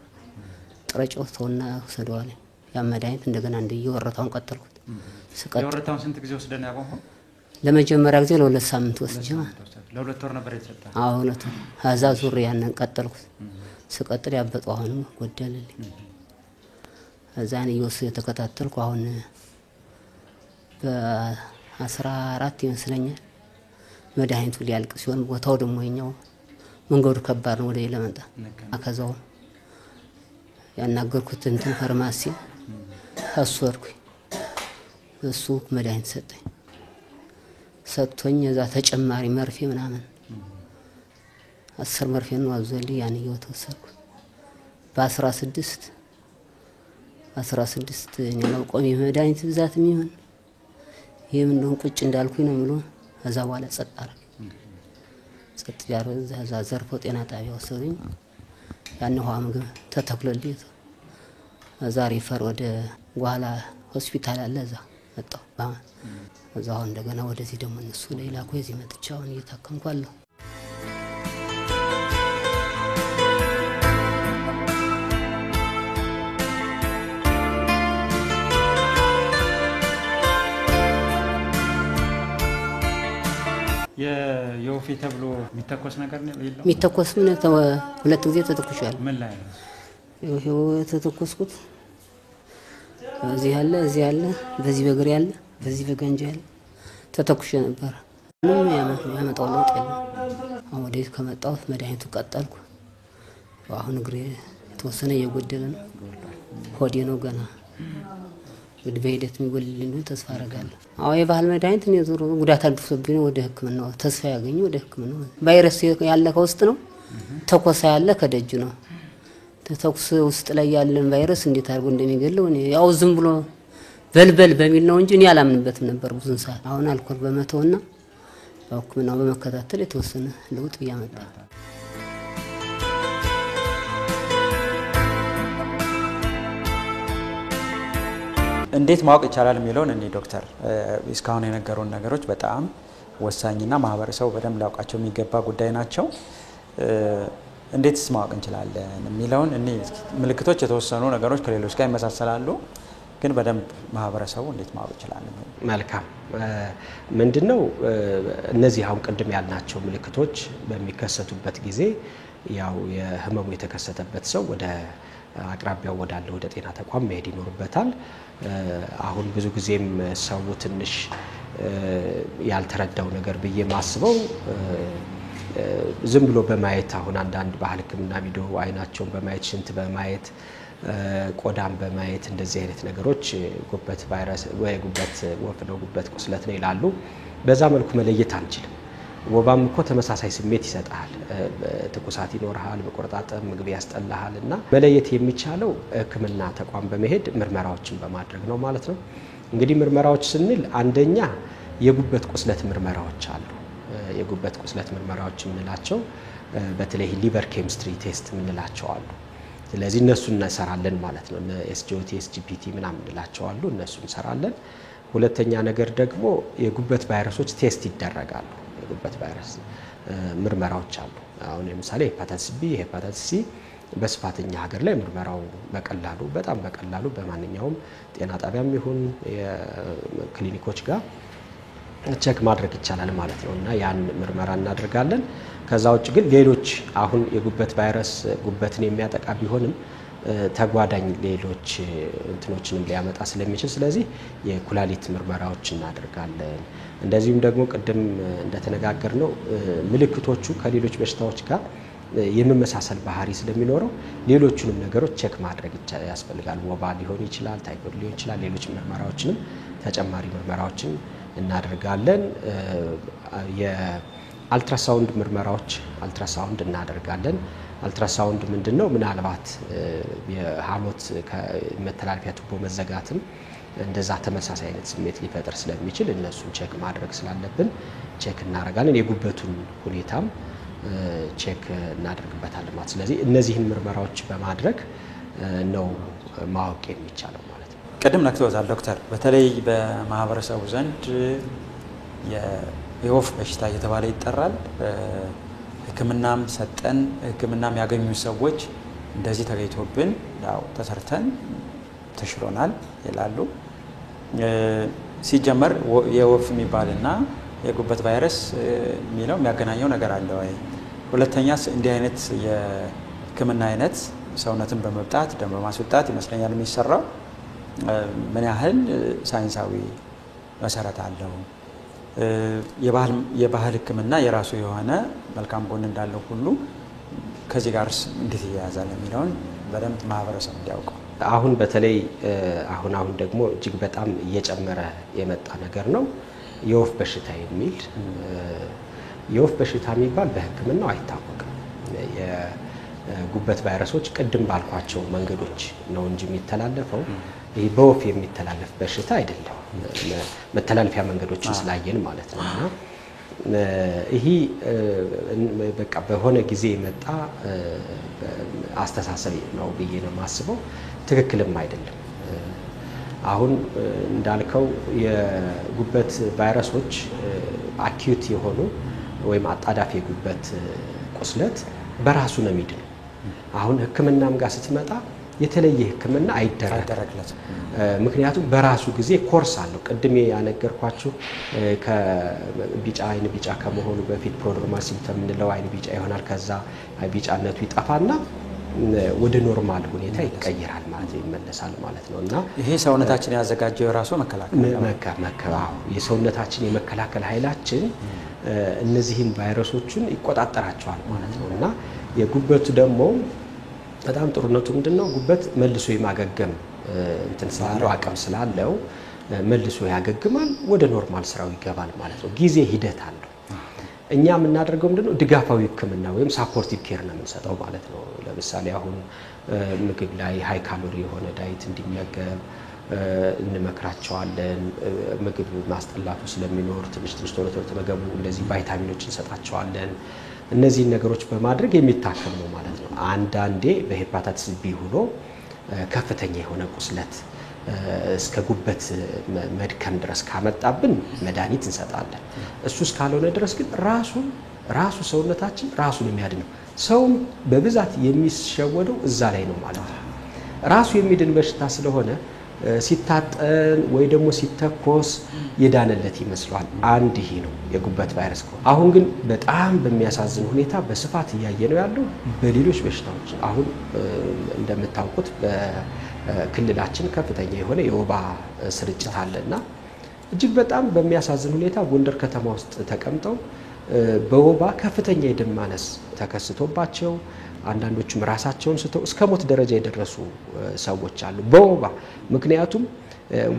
ጥረጫው ተውና ሰደዋል ያ መድኃኒት እንደገና እንደየወረታውን ቀጠልኩት የወረታውን ስንት ጊዜ ወስደን ያቆምኩ ለመጀመሪያ ጊዜ ለሁለት ሳምንት ወስጄ ለሁለት ወር ነበር የተሰጠ አዎ ሁለት አዛ ዙሪያ ያንን ቀጠልኩት ስቀጥል ያበጠው አሁን ጎደለልኝ አዛን የተከታተልኩ አሁን በ14 ይመስለኛል መድኃኒቱ ሊያልቅ ሲሆን ቦታው ደግሞ የኛው መንገዱ ከባድ ነው ወደ ለመንጣ አከዛው ያናገርኩት እንትን ፋርማሲ አስወርኩ እሱ መድኃኒት ሰጥቶኝ እዛ ተጨማሪ መርፌ ምናምን 10 መርፌ ነው አዘልኝ ያን እየወሰድኩ በ16 እኔ ነው ቆሚ መድኃኒት ብዛት የሚሆን ይሄም እንደው ቁጭ እንዳልኩኝ ነው ብሎ እዛ በኋላ ጸጥ አረገ ጸጥ ያለ እዛ ዘርፎ ጤና ጣቢያ ወሰዱኝ። ያን ውሃ ምግብ ተተክሎልኝ ዛሬ ፈር ወደ ጓላ ሆስፒታል አለ እዛ መጣሁ። እዛው እንደገና ወደዚህ ደግሞ እነሱ ሌላ እዚህ መጥቼ አሁን እየታከምኩ አለሁ። የወፌ ተብሎ የሚተኮስ ነገር ነው የለው? የሚተኮስ ምን ሁለት ጊዜ ተተኩሻል። ምን ላይ ነው ይሄው ተተኮስኩት? እዚህ ያለ እዚህ ያለ በዚህ በግሬ ያለ በዚህ በገንጃ ያለ ተተኩሽ ነበር። ምንም ያመጣው ለውጥ የለም። አሁን ወዲህ ከመጣሁ መድኃኒቱ ቀጠልኩ። አሁን እግሬ የተወሰነ እየጎደለ ነው። ሆዴ ነው ገና ወደ በሂደት የሚጎልልኝ ተስፋ አደርጋለሁ። አዎ የባህል መድኃኒት ነው ዞሮ ጉዳት አድርሶብኝ ወደ ሕክምናው ተስፋ ያገኘ ወደ ሕክምናው ቫይረስ ያለ ከውስጥ ነው። ተኮሳ ያለ ከደጅ ነው። ተኩስ ውስጥ ላይ ያለን ቫይረስ እንዴት አድርጎ እንደሚገለው እኔ ያው ዝም ብሎ በልበል በሚል ነው እንጂ እኔ አላምንበትም ነበር ብዙን ሰዓት። አሁን አልኮል በመተውና ሕክምናው በመከታተል የተወሰነ ለውጥ እያመጣ እንዴት ማወቅ ይቻላል የሚለውን እኔ ዶክተር እስካሁን የነገሩን ነገሮች በጣም ወሳኝና ማህበረሰቡ በደንብ ሊያውቃቸው የሚገባ ጉዳይ ናቸው። እንዴትስ ማወቅ እንችላለን የሚለውን እኔ ምልክቶች የተወሰኑ ነገሮች ከሌሎች ጋር ይመሳሰላሉ፣ ግን በደንብ ማህበረሰቡ እንዴት ማወቅ ይችላል? መልካም ምንድነው እነዚህ አሁን ቅድም ያልናቸው ምልክቶች በሚከሰቱበት ጊዜ ያው የህመሙ የተከሰተበት ሰው ወደ አቅራቢያው ወዳለው ወደ ጤና ተቋም መሄድ ይኖርበታል። አሁን ብዙ ጊዜም ሰው ትንሽ ያልተረዳው ነገር ብዬ ማስበው ዝም ብሎ በማየት አሁን አንዳንድ ባህል ህክምና ቪዲዮ አይናቸውን በማየት ሽንት በማየት ቆዳን በማየት እንደዚህ አይነት ነገሮች ጉበት ቫይረስ ወይ ጉበት ወፍ ነው ጉበት ቁስለት ነው ይላሉ። በዛ መልኩ መለየት አንችልም። ወባም እኮ ተመሳሳይ ስሜት ይሰጣል። ትኩሳት ይኖርሃል፣ መቆርጣጠም፣ ምግብ ያስጠላሃልና መለየት የሚቻለው ህክምና ተቋም በመሄድ ምርመራዎችን በማድረግ ነው ማለት ነው። እንግዲህ ምርመራዎች ስንል አንደኛ የጉበት ቁስለት ምርመራዎች አሉ። የጉበት ቁስለት ምርመራዎች የምንላቸው በተለይ ሊቨር ኬሚስትሪ ቴስት የምንላቸው አሉ። ስለዚህ እነሱ እንሰራለን ማለት ነው። ኤስጂኦቲ ኤስጂፒቲ ምናምን እንላቸው አሉ። እነሱ እንሰራለን። ሁለተኛ ነገር ደግሞ የጉበት ቫይረሶች ቴስት ይደረጋሉ። የጉበት ቫይረስ ምርመራዎች አሉ። አሁን ለምሳሌ ሄፓታይተስ ቢ፣ ሄፓታይተስ ሲ በስፋተኛ ሀገር ላይ ምርመራው በቀላሉ በጣም በቀላሉ በማንኛውም ጤና ጣቢያም ይሁን የክሊኒኮች ጋር ቼክ ማድረግ ይቻላል ማለት ነው። እና ያን ምርመራ እናደርጋለን። ከዛ ውጭ ግን ሌሎች አሁን የጉበት ቫይረስ ጉበትን የሚያጠቃ ቢሆንም ተጓዳኝ ሌሎች እንትኖችንም ሊያመጣ ስለሚችል ስለዚህ የኩላሊት ምርመራዎች እናደርጋለን። እንደዚሁም ደግሞ ቅድም እንደተነጋገርነው ምልክቶቹ ከሌሎች በሽታዎች ጋር የመመሳሰል ባህሪ ስለሚኖረው ሌሎቹንም ነገሮች ቼክ ማድረግ ያስፈልጋል። ወባ ሊሆን ይችላል፣ ታይፎይድ ሊሆን ይችላል። ሌሎች ምርመራዎችንም ተጨማሪ ምርመራዎችን እናደርጋለን። የአልትራሳውንድ ምርመራዎች አልትራሳውንድ እናደርጋለን። አልትራሳውንድ ምንድነው? ምናልባት የሃሞት ከመተላለፊያ ቱቦ መዘጋትም እንደዛ ተመሳሳይ አይነት ስሜት ሊፈጥር ስለሚችል እነሱን ቼክ ማድረግ ስላለብን ቼክ እናደርጋለን። የጉበቱን ሁኔታም ቼክ እናደርግበታለን ማለት። ስለዚህ እነዚህን ምርመራዎች በማድረግ ነው ማወቅ የሚቻለው ማለት ነው። ቅድም ነክቶታል ዶክተር። በተለይ በማህበረሰቡ ዘንድ የወፍ በሽታ እየተባለ ይጠራል። ሕክምናም ሰጠን ሕክምናም ያገኙ ሰዎች እንደዚህ ተገይቶብን ያው ተሰርተን ተሽሎናል ይላሉ። ሲጀመር የወፍ የሚባልና የጉበት ቫይረስ የሚለው የሚያገናኘው ነገር አለ ወይ? ሁለተኛስ እንዲህ አይነት የሕክምና አይነት ሰውነትን በመብጣት ደም በማስወጣት ይመስለኛል የሚሰራው ምን ያህል ሳይንሳዊ መሰረት አለው? የባህል ሕክምና የራሱ የሆነ መልካም ጎን እንዳለው ሁሉ ከዚህ ጋር እንዴት ይያያዛል የሚለውን በደንብ ማህበረሰብ እንዲያውቀው። አሁን በተለይ አሁን ደግሞ እጅግ በጣም እየጨመረ የመጣ ነገር ነው የወፍ በሽታ የሚል የወፍ በሽታ የሚባል በሕክምናው አይታወቅም። የጉበት ቫይረሶች ቅድም ባልኳቸው መንገዶች ነው እንጂ የሚተላለፈው ይሄ በወፍ የሚተላለፍ በሽታ አይደለም። መተላለፊያ መንገዶችን ስላየን ማለት ነውና ይሄ በቃ በሆነ ጊዜ የመጣ አስተሳሰብ ነው ብዬ ነው የማስበው። ትክክልም አይደለም። አሁን እንዳልከው የጉበት ቫይረሶች አኪዩት የሆኑ ወይም አጣዳፊ የጉበት ቁስለት በራሱ ነው የሚድነው። አሁን ሕክምናም ጋር ስትመጣ የተለየ ሕክምና አይደረግለትም። ምክንያቱም በራሱ ጊዜ ኮርስ አለው። ቅድም ያነገርኳችሁ ከቢጫ አይን ቢጫ ከመሆኑ በፊት ፕሮድሮማል ሲምፕተም የምንለው አይን ቢጫ ይሆናል። ከዛ ቢጫነቱ ይጠፋና ወደ ኖርማል ሁኔታ ይቀየራል ማለት ነው፣ ይመለሳል ማለት ነው። እና ይሄ ሰውነታችን ያዘጋጀው የራሱ መከላከል የሰውነታችን የመከላከል ኃይላችን እነዚህን ቫይረሶችን ይቆጣጠራቸዋል ማለት ነው። እና የጉበቱ ደግሞ በጣም ጥሩነቱ ምንድነው? ጉበት መልሶ የማገገም እንትን ስላለው አቅም ስላለው መልሶ ያገግማል፣ ወደ ኖርማል ስራው ይገባል ማለት ነው። ጊዜ ሂደት አለው። እኛ የምናደርገው ምንድነው? ድጋፋዊ ሕክምና ወይም ሳፖርቲቭ ኬር ነው የምንሰጠው ማለት ነው። ለምሳሌ አሁን ምግብ ላይ ሃይ ካሎሪ የሆነ ዳይት እንዲመገብ እንመክራቸዋለን። ምግብ ማስጠላቱ ስለሚኖር ትንሽ ቶሎ ተመገቡ፣ እንደዚህ ቫይታሚኖች እንሰጣቸዋለን። እነዚህን ነገሮች በማድረግ የሚታከም ነው ማለት ነው። አንዳንዴ በሄፓታይተስ ቢ ሆኖ ከፍተኛ የሆነ ቁስለት እስከ ጉበት መድከም ድረስ ካመጣብን መድኃኒት እንሰጣለን። እሱ እስካልሆነ ድረስ ግን ራሱ ሰውነታችን ራሱን የሚያድነው ሰውም በብዛት የሚሸወደው እዛ ላይ ነው ማለት ነው። ራሱ የሚድን በሽታ ስለሆነ ሲታጠን ወይ ደግሞ ሲተኮስ የዳነለት ይመስላል። አንድ ይሄ ነው የጉበት ቫይረስ። አሁን ግን በጣም በሚያሳዝን ሁኔታ በስፋት እያየ ነው ያለው በሌሎች በሽታዎች። አሁን እንደምታውቁት በክልላችን ከፍተኛ የሆነ የወባ ስርጭት አለና እጅግ በጣም በሚያሳዝን ሁኔታ ጎንደር ከተማ ውስጥ ተቀምጠው በወባ ከፍተኛ የደም ማነስ ተከስቶባቸው አንዳንዶቹም ራሳቸውን ስተው እስከ ሞት ደረጃ የደረሱ ሰዎች አሉ በወባ። ምክንያቱም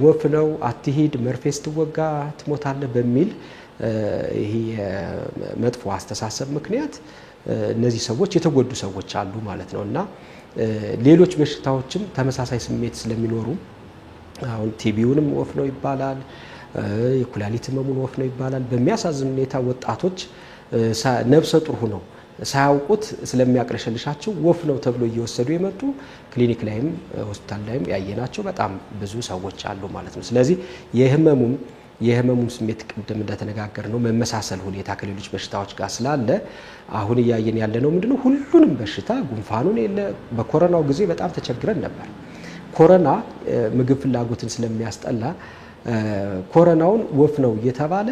ወፍ ነው አትሂድ፣ መርፌ ስትወጋ ትሞታለህ በሚል ይሄ መጥፎ አስተሳሰብ ምክንያት እነዚህ ሰዎች የተጎዱ ሰዎች አሉ ማለት ነው። እና ሌሎች በሽታዎችም ተመሳሳይ ስሜት ስለሚኖሩ አሁን ቲቢውንም ወፍ ነው ይባላል፣ የኩላሊት ህመሙን ወፍ ነው ይባላል። በሚያሳዝን ሁኔታ ወጣቶች ነፍሰ ጡር ሆነው ሳያውቁት ስለሚያቅለሸልሻቸው ወፍ ነው ተብሎ እየወሰዱ የመጡ ክሊኒክ ላይም ሆስፒታል ላይም ያየናቸው በጣም ብዙ ሰዎች አሉ ማለት ነው። ስለዚህ የህመሙን ስሜት ቅድም እንደተነጋገር ነው መመሳሰል ሁኔታ ከሌሎች በሽታዎች ጋር ስላለ አሁን እያየን ያለ ነው ምንድነው? ሁሉንም በሽታ ጉንፋኑን የለ በኮሮናው ጊዜ በጣም ተቸግረን ነበር። ኮሮና ምግብ ፍላጎትን ስለሚያስጠላ ኮሮናውን ወፍ ነው እየተባለ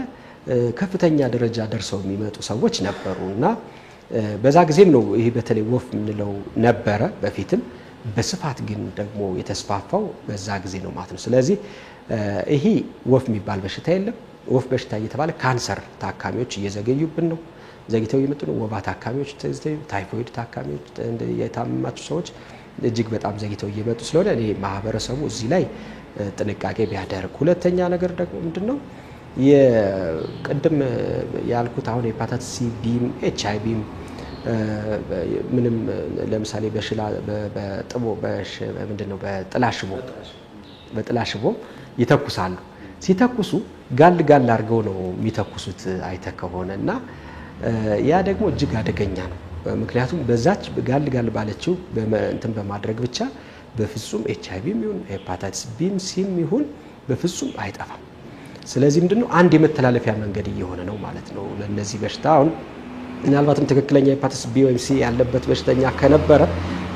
ከፍተኛ ደረጃ ደርሰው የሚመጡ ሰዎች ነበሩ እና በዛ ጊዜም ነው ይሄ በተለይ ወፍ የምንለው ነበረ በፊትም። በስፋት ግን ደግሞ የተስፋፋው በዛ ጊዜ ነው ማለት ነው። ስለዚህ ይሄ ወፍ የሚባል በሽታ የለም። ወፍ በሽታ እየተባለ ካንሰር ታካሚዎች እየዘገዩብን ነው፣ ዘግይተው እየመጡ ነው። ወባ ታካሚዎች፣ ታይፎይድ ታካሚዎች፣ የታመማቸው ሰዎች እጅግ በጣም ዘግይተው እየመጡ ስለሆነ እኔ ማህበረሰቡ እዚህ ላይ ጥንቃቄ ቢያደርግ። ሁለተኛ ነገር ደግሞ ምንድነው የቅድም ያልኩት አሁን ሄፓታይተስ ሲ ቢም ኤችአይቪም ምንም ለምሳሌ በሽላ በጥቦ ምንድነው በጥላሽቦ ይተኩሳሉ። ሲተኩሱ ጋል አድርገው ነው የሚተኩሱት አይተ ከሆነና ያ ደግሞ እጅግ አደገኛ ነው። ምክንያቱም በዛች ጋል ባለችው እንትን በማድረግ ብቻ በፍጹም ኤችአይቪም ይሁን ሄፓታይተስ ቢም ሲም ይሁን በፍጹም አይጠፋም። ስለዚህ ምንድነው አንድ የመተላለፊያ መንገድ እየሆነ ነው ማለት ነው ለነዚህ በሽታ። አሁን ምናልባትም ትክክለኛ ሄፓታይተስ ቢ ወይም ሲ ያለበት በሽተኛ ከነበረ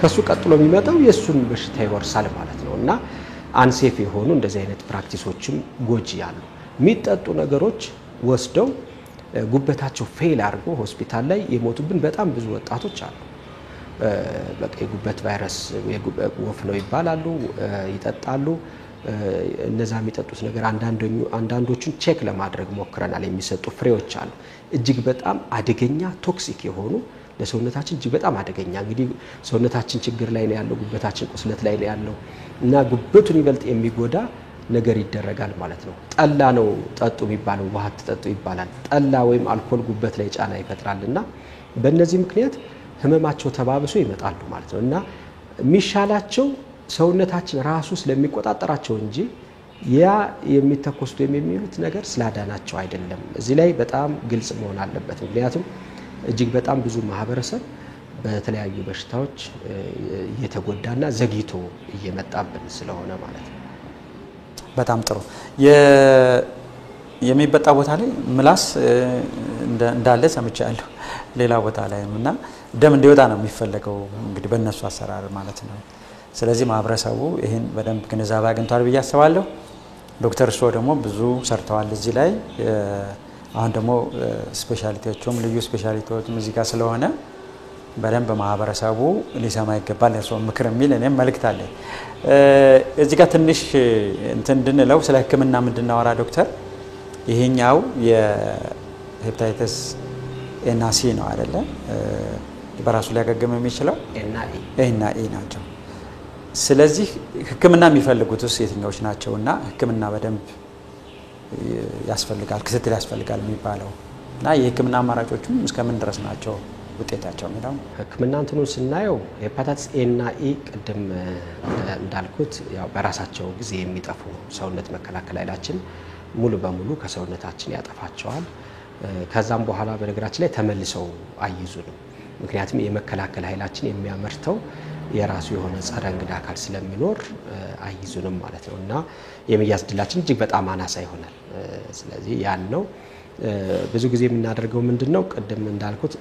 ከሱ ቀጥሎ የሚመጣው የሱን በሽታ ይወርሳል ማለት ነው። እና አንሴፍ የሆኑ እንደዚህ አይነት ፕራክቲሶችም ጎጂ ያሉ የሚጠጡ ነገሮች ወስደው ጉበታቸው ፌል አድርጎ ሆስፒታል ላይ የሞቱብን በጣም ብዙ ወጣቶች አሉ። በቃ የጉበት ቫይረስ ወፍ ነው ይባላሉ፣ ይጠጣሉ። እነዛ የሚጠጡት ነገር አንዳንዶቹን ቼክ ለማድረግ ሞክረናል። የሚሰጡ ፍሬዎች አሉ እጅግ በጣም አደገኛ ቶክሲክ የሆኑ ለሰውነታችን እጅግ በጣም አደገኛ። እንግዲህ ሰውነታችን ችግር ላይ ነው ያለው፣ ጉበታችን ቁስለት ላይ ነው ያለው እና ጉበቱን ይበልጥ የሚጎዳ ነገር ይደረጋል ማለት ነው። ጠላ ነው ጠጡ የሚባለው፣ ውሃ ተጠጡ ይባላል። ጠላ ወይም አልኮል ጉበት ላይ ጫና ይፈጥራልና በእነዚህ ምክንያት ህመማቸው ተባብሶ ይመጣሉ ማለት ነው። እና የሚሻላቸው ሰውነታችን ራሱ ስለሚቆጣጠራቸው እንጂ ያ የሚተኮሱት የሚሉት ነገር ስላዳናቸው አይደለም። እዚህ ላይ በጣም ግልጽ መሆን አለበት። ምክንያቱም እጅግ በጣም ብዙ ማህበረሰብ በተለያዩ በሽታዎች እየተጎዳና ዘግይቶ እየመጣብን ስለሆነ ማለት ነው። በጣም ጥሩ። የሚበጣ ቦታ ላይ ምላስ እንዳለ ሰምቻለሁ ሌላ ቦታ ላይም እና ደም እንዲወጣ ነው የሚፈልገው እንግዲህ በእነሱ አሰራር ማለት ነው። ስለዚህ ማህበረሰቡ ይሄን በደንብ ግንዛቤ አግኝቷል ብዬ አስባለሁ። ዶክተር እርሶ ደግሞ ብዙ ሰርተዋል እዚህ ላይ አሁን ደግሞ ስፔሻሊቲዎችም ልዩ ስፔሻሊቲዎችም እዚህ ጋር ስለሆነ በደንብ ማህበረሰቡ ሊሰማ ይገባል የእርሶ ምክር የሚል እኔም መልእክት አለኝ። እዚህ ጋር ትንሽ እንትን እንድንለው ስለ ህክምና ምንድናወራ ዶክተር ይሄኛው የሄፓታይተስ ኤ እና ሲ ነው አይደለ? በራሱ ሊያገግም የሚችለው ኤ እና ኢ ናቸው። ስለዚህ ህክምና የሚፈልጉትስ የትኞች ናቸውና ህክምና በደንብ ያስፈልጋል ክትትል ያስፈልጋል የሚባለው እና የህክምና አማራጮቹም እስከምን ድረስ ናቸው ውጤታቸው የሚለው ህክምና እንትኑን ስናየው ሄፓታይተስ ኤ እና ኢ ቅድም እንዳልኩት ያው በራሳቸው ጊዜ የሚጠፉ ሰውነት መከላከል ኃይላችን ሙሉ በሙሉ ከሰውነታችን ያጠፋቸዋል። ከዛም በኋላ በነገራችን ላይ ተመልሰው አይይዙንም። ምክንያቱም የመከላከል ኃይላችን የሚያመርተው የራሱ የሆነ ጸረ እንግዳ አካል ስለሚኖር አይይዙንም ማለት ነው እና የመያዝ ድላችን እጅግ በጣም አናሳ ይሆናል። ስለዚህ ያን ነው ብዙ ጊዜ የምናደርገው ምንድነው ቅድም እንዳልኩት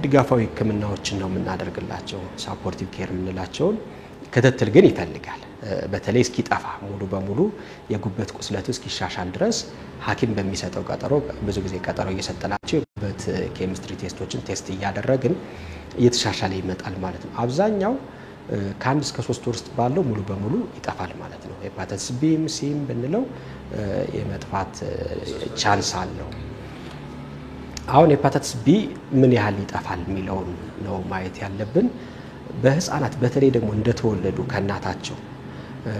ድጋፋዊ ህክምናዎችን ነው የምናደርግላቸው ሳፖርቲቭ ኬር የምንላቸውን ክትትል ግን ይፈልጋል። በተለይ እስኪጠፋ ሙሉ በሙሉ የጉበት ቁስለቱ እስኪሻሻል ድረስ ሐኪም በሚሰጠው ቀጠሮ ብዙ ጊዜ ቀጠሮ እየሰጠናቸው የጉበት ኬሚስትሪ ቴስቶችን ቴስት እያደረግን እየተሻሻለ ይመጣል ማለት ነው። አብዛኛው ከ1 እስከ 3 ወር ውስጥ ባለው ሙሉ በሙሉ ይጠፋል ማለት ነው። ሄፓታይተስ ቢም ሲም ብንለው የመጥፋት ቻንስ አለው። አሁን ሄፓታይተስ ቢ ምን ያህል ይጠፋል የሚለውን ነው ማየት ያለብን። በህፃናት በተለይ ደግሞ እንደተወለዱ ከናታቸው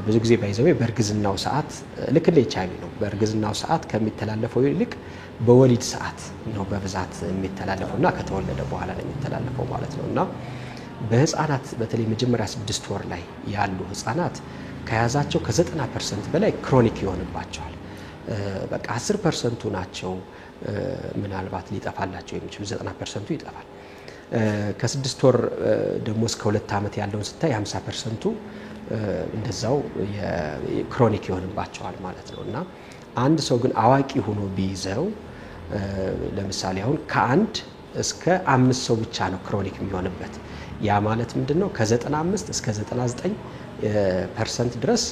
ብዙ ጊዜ ባይዘው በእርግዝናው ሰዓት ልክ እንደ ኤችአይቪ ነው። በእርግዝናው ሰዓት ከሚተላለፈው ይልቅ በወሊድ ሰዓት ነው በብዛት የሚተላለፈውና ከተወለደ በኋላ ነው የሚተላለፈው ማለት ነውና በህፃናት በተለይ መጀመሪያ 6 ወር ላይ ያሉ ህፃናት ከያዛቸው ከ90% በላይ ክሮኒክ ይሆንባቸዋል። በቃ 10% ናቸው ምናልባት ሊጠፋላቸው የሚችሉ 90% ይጠፋል። ከ6 ወር ደግሞ እስከ 2 ዓመት ያለውን ስታይ 50% እንደዛው የክሮኒክ ይሆንባቸዋል ማለት ነውና አንድ ሰው ግን አዋቂ ሆኖ ቢይዘው ለምሳሌ አሁን ከ1 እስከ 5 ሰው ብቻ ነው ክሮኒክ የሚሆንበት። ያ ማለት ምንድነው ከ95 እስከ 99% ድረስ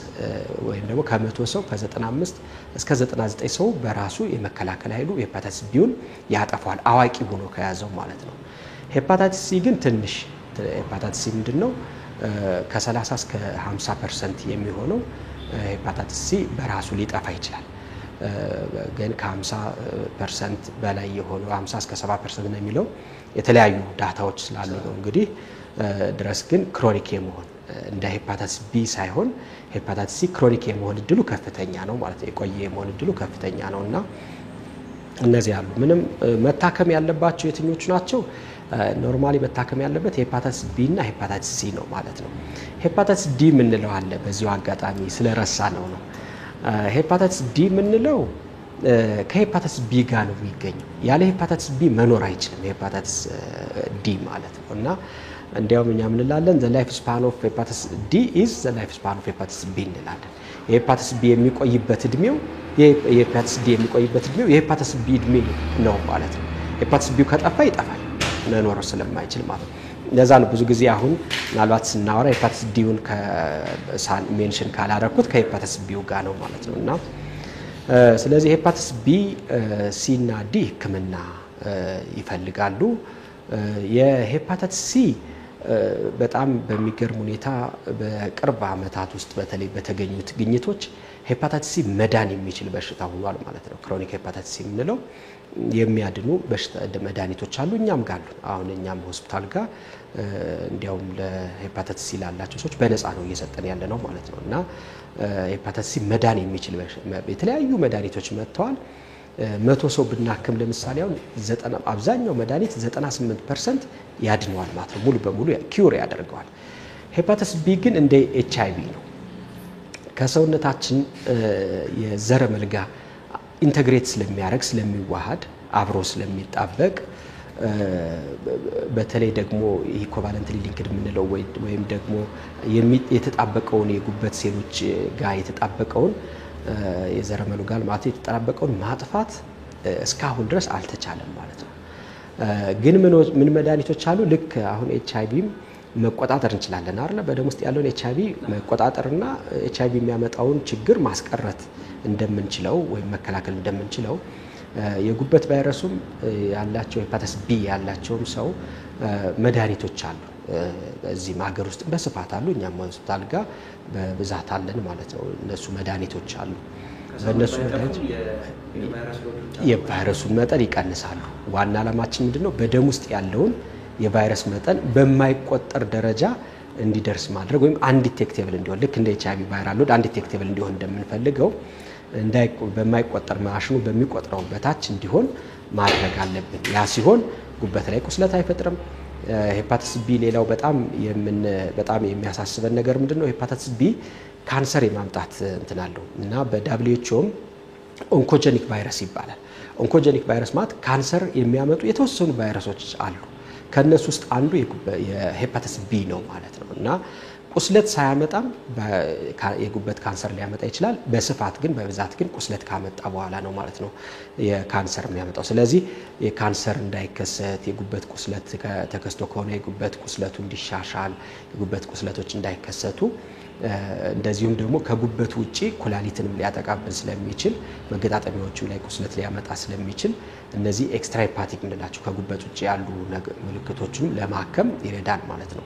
ወይም ደግሞ ከ100 ሰው ከ95 እስከ 99 ሰው በራሱ የመከላከል ኃይሉ ሄፓታይተስ ቢውን ያጠፋዋል አዋቂ ሆኖ ከያዘው ማለት ነው። ሄፓታይተስ ሲ ግን ትንሽ ሄፓታይተስ ሲ ምንድነው ከ30 እስከ 50% የሚሆነው ሄፓታይተስ ሲ በራሱ ሊጠፋ ይችላል። ግን ከ50% በላይ የሆነው 50 እስከ 70% ነው የሚለው የተለያዩ ዳታዎች ስላሉ ነው እንግዲህ ድረስ ግን ክሮኒክ የመሆን እንደ ሄፓታይተስ ቢ ሳይሆን ሄፓታይተስ ሲ ክሮኒክ የመሆን እድሉ ከፍተኛ ነው ማለት ነው። የቆየ የመሆን እድሉ ከፍተኛ ነውና እነዚህ ያሉ ምንም መታከም ያለባቸው የትኞቹ ናቸው? ኖርማሊ መታከም ያለበት ሄፓታይተስ ቢ እና ሄፓታይተስ ሲ ነው ማለት ነው። ሄፓታይተስ ዲ ምንለው አለ በዚሁ አጋጣሚ ስለረሳ ነው። ሄፓታይተስ ዲ ምንለው ከሄፓታይተስ ቢ ጋር ነው የሚገኘው። ያለ ሄፓታይተስ ቢ መኖር አይችልም ሄፓታይተስ ዲ ማለት ነው እና እንዲያውም እኛ ምን እንላለን the life span of hepatitis D is the life span of hepatitis B እንላለን። የሄፓታይተስ ቢ የሚቆይበት እድሜው የሄፓታይተስ ዲ የሚቆይበት እድሜው የሄፓታይተስ ቢ እድሜ ነው ማለት ነው። ሄፓታይተስ ቢ ከጠፋ ይጠፋል መኖር ስለማይችል ማለት ነው። ለዛ ነው ብዙ ጊዜ አሁን ምናልባት ስናወራ ሄፓታይተስ ዲውን ሜንሽን ካላደረኩት ከሄፓታይተስ ቢው ጋር ነው ማለት ነውና ስለዚህ ሄፓታይተስ ቢ ሲ እና ዲ ህክምና ይፈልጋሉ። የሄፓታይተስ ሲ በጣም በሚገርም ሁኔታ በቅርብ ዓመታት ውስጥ በተለይ በተገኙት ግኝቶች ሄፓታይተስ ሲ መዳን የሚችል በሽታ ሆኗል ማለት ነው። ክሮኒክ ሄፓታይተስ ሲ የምንለው የሚያድኑ በሽታ መድኃኒቶች አሉ እኛም ጋር አሉ። አሁን እኛም ሆስፒታል ጋር እንዲያውም ለሄፓታይተስ ሲ ላላቸው ሰዎች በነፃ ነው እየሰጠን ያለ ነው ማለት ነውና ሄፓታይተስ ሲ መዳን የሚችል የተለያዩ መድኃኒቶች መጥተዋል። 100 ሰው ብናክም ለምሳሌ አሁን አብዛኛው መድኃኒት 98% ያድነዋል ማለት ነው። ሙሉ በሙሉ ኪውር ያደርገዋል። ሄፓታይተስ ቢ ግን እንደ ኤችአይቪ ነው። ከሰውነታችን የዘረመል ጋር ኢንተግሬት ስለሚያደርግ ስለሚዋሃድ አብሮ ስለሚጣበቅ በተለይ ደግሞ ኢኮቫለንትሊ ሊንክድ የምንለው ወይም ደግሞ የተጣበቀውን የጉበት ሴሎች ጋር የተጣበቀውን የዘረመሉ ጋር ማለት የተጣበቀውን ማጥፋት እስካሁን ድረስ አልተቻለም ማለት ነው። ግን ምን መድኃኒቶች አሉ? ልክ አሁን ኤችአይቪም መቆጣጠር እንችላለን አይደል? በደም ውስጥ ያለውን ኤችአይቪ መቆጣጠርና ኤችአይቪ የሚያመጣውን ችግር ማስቀረት እንደምንችለው ወይም መከላከል እንደምንችለው የጉበት ቫይረሱም ያላቸው ሄፓታይተስ ቢ ያላቸውም ሰው መድኃኒቶች አሉ። እዚህም ሀገር ውስጥ በስፋት አሉ። እኛም ሆስፒታል ጋር በብዛት አለን ማለት ነው። እነሱ መድኃኒቶች አሉ። በእነሱ መድኃኒት የቫይረሱን መጠን ይቀንሳሉ። ዋና ዓላማችን ምንድነው? በደም ውስጥ ያለውን የቫይረስ መጠን በማይቆጠር ደረጃ እንዲደርስ ማድረግ ወይም አንዲቴክቴብል እንዲሆን ልክ እንደ ኤችአይቪ ቫይራል ሎድ አንዲቴክቴብል እንዲሆን እንደምንፈልገው በማይቆጠር ማሽኑ በሚቆጥረው በታች እንዲሆን ማድረግ አለብን። ያ ሲሆን ጉበት ላይ ቁስለት አይፈጥርም። ሄፓታይተስ ቢ ሌላው በጣም የሚያሳስበን ነገር ምንድነው? ሄፓታይተስ ቢ ካንሰር የማምጣት እንትን አለው እና በDHOም ኦንኮጀኒክ ቫይረስ ይባላል። ኦንኮጀኒክ ቫይረስ ማለት ካንሰር የሚያመጡ የተወሰኑ ቫይረሶች አሉ። ከነሱ ውስጥ አንዱ የሄፓታይተስ ቢ ነው ማለት ነው እና ቁስለት ሳያመጣም የጉበት ካንሰር ሊያመጣ ይችላል። በስፋት ግን በብዛት ግን ቁስለት ካመጣ በኋላ ነው ማለት ነው የካንሰር የሚያመጣው። ስለዚህ የካንሰር እንዳይከሰት የጉበት ቁስለት ተከስቶ ከሆነ የጉበት ቁስለቱ እንዲሻሻል የጉበት ቁስለቶች እንዳይከሰቱ እንደዚሁም ደግሞ ከጉበት ውጪ ኩላሊትንም ሊያጠቃብን ስለሚችል መገጣጠሚያዎችም ላይ ቁስለት ሊያመጣ ስለሚችል እነዚህ ኤክስትራ ሄፓቲክ ምንላቸው ከጉበት ውጪ ያሉ ምልክቶችንም ለማከም ይረዳል ማለት ነው።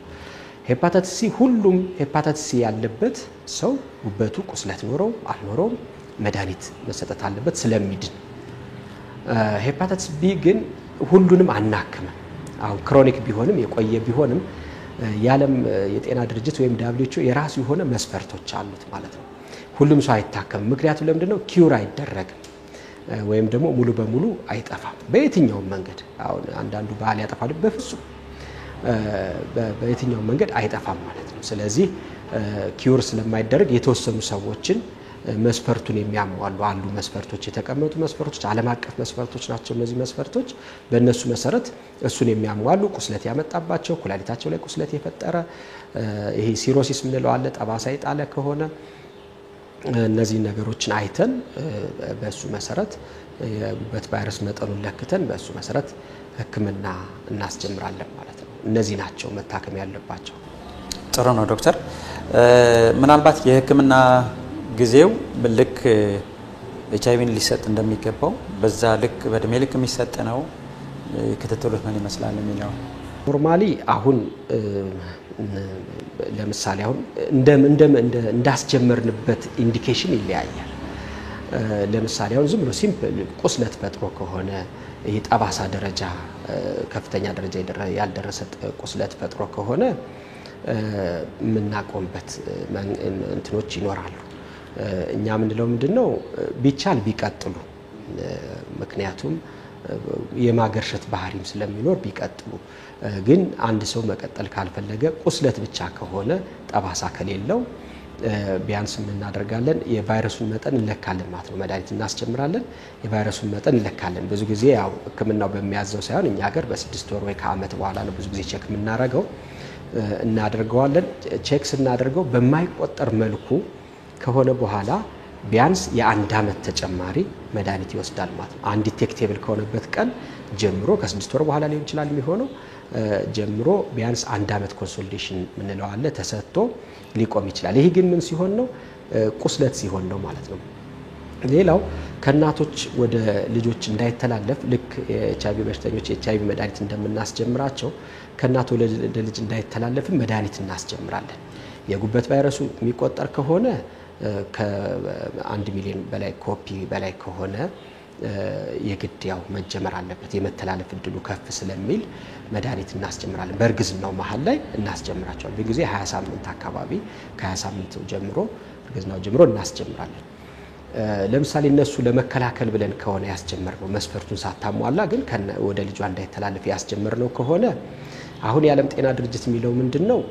ሄፓታይተስ ሲ ሁሉም ሄፓታይተስ ሲ ያለበት ሰው ጉበቱ ቁስለት ኖረው አልኖረው መድኃኒት መሰጠት አለበት ስለሚድን። ሄፓታይተስ ቢ ግን ሁሉንም አናክምም። አሁን ክሮኒክ ቢሆንም የቆየ ቢሆንም የዓለም የጤና ድርጅት ወይም WHO የራሱ የሆነ መስፈርቶች አሉት ማለት ነው። ሁሉም ሰው አይታከምም። ምክንያቱም ለምንድነው? ኪውር አይደረግም ወይም ደግሞ ሙሉ በሙሉ አይጠፋም በየትኛውም መንገድ። አሁን አንዳንዱ ባህል ያጠፋል፣ በፍጹም በየትኛውም መንገድ አይጠፋም ማለት ነው። ስለዚህ ኪውር ስለማይደረግ የተወሰኑ ሰዎችን መስፈርቱን የሚያሟሉ አሉ። መስፈርቶች የተቀመጡ መስፈርቶች ዓለም አቀፍ መስፈርቶች ናቸው። እነዚህ መስፈርቶች በእነሱ መሰረት እሱን የሚያሟሉ ቁስለት ያመጣባቸው ኩላሊታቸው ላይ ቁስለት የፈጠረ ይሄ ሲሮሲስ ምንለው አለ ጠባሳ የጣለ ከሆነ እነዚህ ነገሮችን አይተን በእሱ መሰረት የጉበት ቫይረስ መጠኑን ለክተን በእሱ መሰረት ሕክምና እናስጀምራለን ማለት ነው። እነዚህ ናቸው መታከም ያለባቸው። ጥሩ ነው ዶክተር። ምናልባት የሕክምና ጊዜው ልክ ኤችአይቪን ሊሰጥ እንደሚገባው በዛ ልክ በእድሜ ልክ የሚሰጥ ነው? ክትትሎች ምን ይመስላል የሚለው ኖርማሊ አሁን ለምሳሌ አሁን እንዳስጀመርንበት ኢንዲኬሽን ይለያያል። ለምሳሌ አሁን ዝም ብሎ ሲምፕል ቁስለት ፈጥሮ ከሆነ የጠባሳ ደረጃ ከፍተኛ ደረጃ ያልደረሰ ቁስለት ፈጥሮ ከሆነ ምናቆምበት እንትኖች ይኖራሉ። እኛ ምንድነው ቢቻል ቢቀጥሉ ምክንያቱም የማገርሸት ባህሪም ስለሚኖር ቢቀጥሉ። ግን አንድ ሰው መቀጠል ካልፈለገ ቁስለት ብቻ ከሆነ ጠባሳ ከሌለው ቢያንስ ምን እናደርጋለን? የቫይረሱን መጠን እንለካለን ማለት ነው። መድኃኒት እናስጀምራለን፣ የቫይረሱን መጠን እንለካለን። ብዙ ጊዜ ያው ሕክምናው በሚያዘው ሳይሆን እኛ ሀገር በ6 ወር ወይ ከዓመት በኋላ ነው ብዙ ጊዜ ቼክ የምናደርገው። እናደርገዋለን። ቼክ ስናደርገው በማይቆጠር መልኩ ከሆነ በኋላ ቢያንስ የ1 ዓመት ተጨማሪ መድኃኒት ይወስዳል ማለት ነው። አንዲቴክቴብል ከሆነበት ቀን ጀምሮ ከ6 ወር በኋላ ሊሆን ይችላል የሚሆነው ጀምሮ ቢያንስ 1 ዓመት ኮንሶሊዴሽን ምንለው አለ ተሰጥቶ ሊቆም ይችላል። ይሄ ግን ምን ሲሆን ነው? ቁስለት ሲሆን ነው ማለት ነው። ሌላው ከእናቶች ወደ ልጆች እንዳይተላለፍ ልክ የኤችአይቪ በሽተኞች የኤችአይቪ መድኃኒት እንደምናስጀምራቸው ከእናት ወደ ልጅ እንዳይተላለፍ መድኃኒት እናስጀምራለን። የጉበት ቫይረሱ የሚቆጠር ከሆነ ከ1 ሚሊዮን በላይ ኮፒ በላይ ከሆነ የግድ ያው መጀመር አለበት። የመተላለፍ እድሉ ከፍ ስለሚል መድኃኒት እናስጀምራለን። በእርግዝናው መሀል ላይ እናስጀምራቸዋለን። በጊዜ 20 ሳምንት አካባቢ ከ20 ሳምንት ጀምሮ እርግዝናው ጀምሮ እናስጀምራለን። ለምሳሌ እነሱ ለመከላከል ብለን ከሆነ ያስጀመርነው መስፈርቱን ሳታሟላ ግን ወደ ልጇ እንዳይተላለፍ ያስጀመርነው ከሆነ አሁን የዓለም ጤና ድርጅት የሚለው ምንድነው?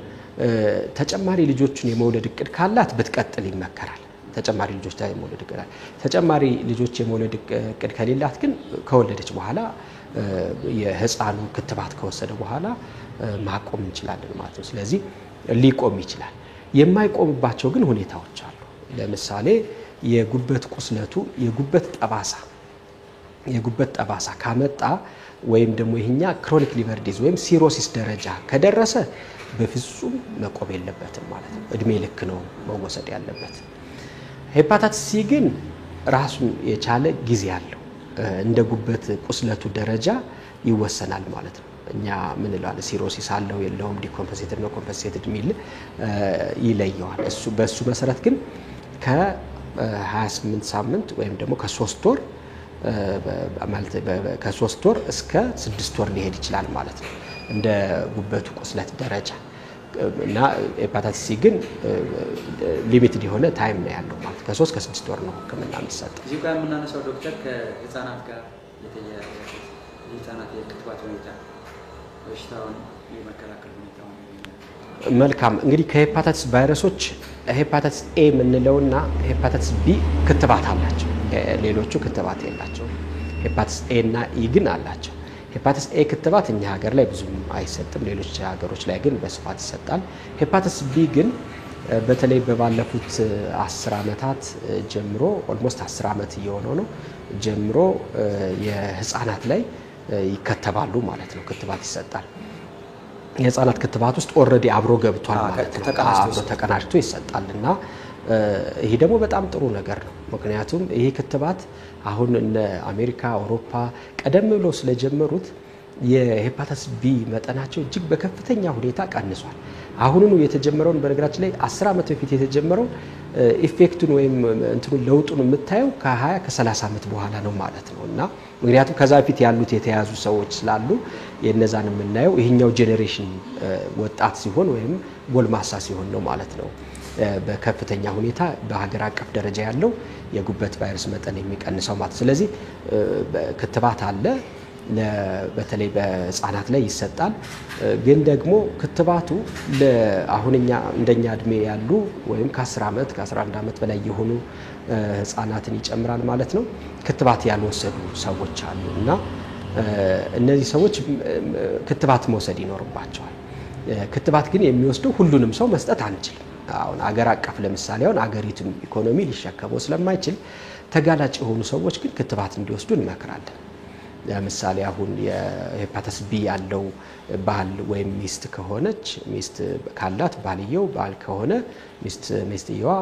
ተጨማሪ ልጆችን የመውለድ እቅድ ካላት ብትቀጥል ይመከራል። ተጨማሪ ልጆች የመውለድ እቅድ አለ። ተጨማሪ ልጆች የመውለድ እቅድ ከሌላት ግን ከወለደች በኋላ የህፃኑ ክትባት ከወሰደ በኋላ ማቆም እንችላለን ማለት ነው። ስለዚህ ሊቆም ይችላል። የማይቆምባቸው ግን ሁኔታዎች አሉ። ለምሳሌ የጉበት ቁስለቱ የጉበት ጠባሳ ካመጣ ወይም ደግሞ ይሄኛ ክሮኒክ ሊቨር ዲዝ ወይም ሲሮሲስ ደረጃ ከደረሰ በፍጹም መቆም የለበትም ማለት ነው። እድሜ ልክ ነው መወሰድ ያለበት። ሄፓታይተስ ሲ ግን ራሱን የቻለ ጊዜ አለው። እንደ ጉበት ቁስለቱ ደረጃ ይወሰናል ማለት ነው። እኛ ምን እንላለን ሲሮሲስ አለው የለውም ዲኮምፐንሴትድ ነው ኮምፐንሴትድ ሚል ይለየዋል። በሱ መሰረት ግን ከ28 ሳምንት ወይም ደግሞ ከ3 ወር ማለት ከ3 ወር እስከ 6 ወር ሊሄድ ይችላል ማለት ነው እንደ ጉበቱ ቁስለት ደረጃ እና ሄፓታይተስ ሲ ግን ሊሚትድ የሆነ ታይም ነው ያለው ማለት ከ3 እስከ 6 ወር ነው ህክምና የሚሰጠው። እዚህ ጋር የምናነሳው ዶክተር ከህፃናት ጋር የተያያዘ የህፃናት የክትባት ሁኔታ በሽታውን የመከላከል ሁኔታውን መልካም እንግዲህ ከሄፓታይተስ ቫይረሶች ሄፓታይተስ ኤ የምንለውና ሄፓታይተስ ቢ ክትባት አላቸው። ሌሎቹ ክትባት የላቸውም። ሄፓታይተስ ኤ እና ኢ ግን አላቸው። ሄፓታይተስ ኤ ክትባት እኛ ሀገር ላይ ብዙም አይሰጥም፣ ሌሎች ሀገሮች ላይ ግን በስፋት ይሰጣል። ሄፓታይተስ ቢ ግን በተለይ በባለፉት 10 ዓመታት ጀምሮ ኦልሞስት 10 ዓመት እየሆነው ነው ጀምሮ የህፃናት ላይ ይከተባሉ ማለት ነው። ክትባት ይሰጣል። የህፃናት ክትባት ውስጥ ኦልሬዲ አብሮ ገብቷል ማለት ነው። አብሮ ተቀናጅቶ ይሰጣልና ይሄ ደግሞ በጣም ጥሩ ነገር ነው። ምክንያቱም ይሄ ክትባት አሁን እነ አሜሪካ፣ አውሮፓ ቀደም ብለው ስለጀመሩት የሄፓታይተስ ቢ መጠናቸው እጅግ በከፍተኛ ሁኔታ ቀንሷል። አሁኑኑ የተጀመረውን በነገራችን ላይ 10 ዓመት በፊት የተጀመረው ኢፌክቱን ወይም እንትኑን ለውጡን የምታየው ከ20 ከ30 ዓመት በኋላ ነው ማለት ነው። እና ምክንያቱም ከዛ በፊት ያሉት የተያዙ ሰዎች ስላሉ የነዛን የምናየው ይሄኛው ጄኔሬሽን ወጣት ሲሆን ወይም ጎልማሳ ሲሆን ነው ማለት ነው። በከፍተኛ ሁኔታ በሀገር አቀፍ ደረጃ ያለው የጉበት ቫይረስ መጠን የሚቀንሰው ማለት። ስለዚህ ክትባት አለ በተለይ በህፃናት ላይ ይሰጣል። ግን ደግሞ ክትባቱ ለአሁንኛ እንደኛ እድሜ ያሉ ወይም ከ10 ዓመት ከ11 ዓመት በላይ የሆኑ ህፃናትን ይጨምራል ማለት ነው። ክትባት ያልወሰዱ ሰዎች አሉ እና እነዚህ ሰዎች ክትባት መውሰድ ይኖርባቸዋል። ክትባት ግን የሚወስደው ሁሉንም ሰው መስጠት አንችልም። አሁን አገር አቀፍ ለምሳሌ አሁን አገሪቱን ኢኮኖሚ ሊሸከመው ስለማይችል ተጋላጭ የሆኑ ሰዎች ግን ክትባት እንዲወስዱ እንመክራለን። ለምሳሌ አሁን የሄፓታይተስ ቢ ያለው ባል ወይም ሚስት ከሆነች ሚስት ካላት ባልየው፣ ባል ከሆነ ሚስትየዋ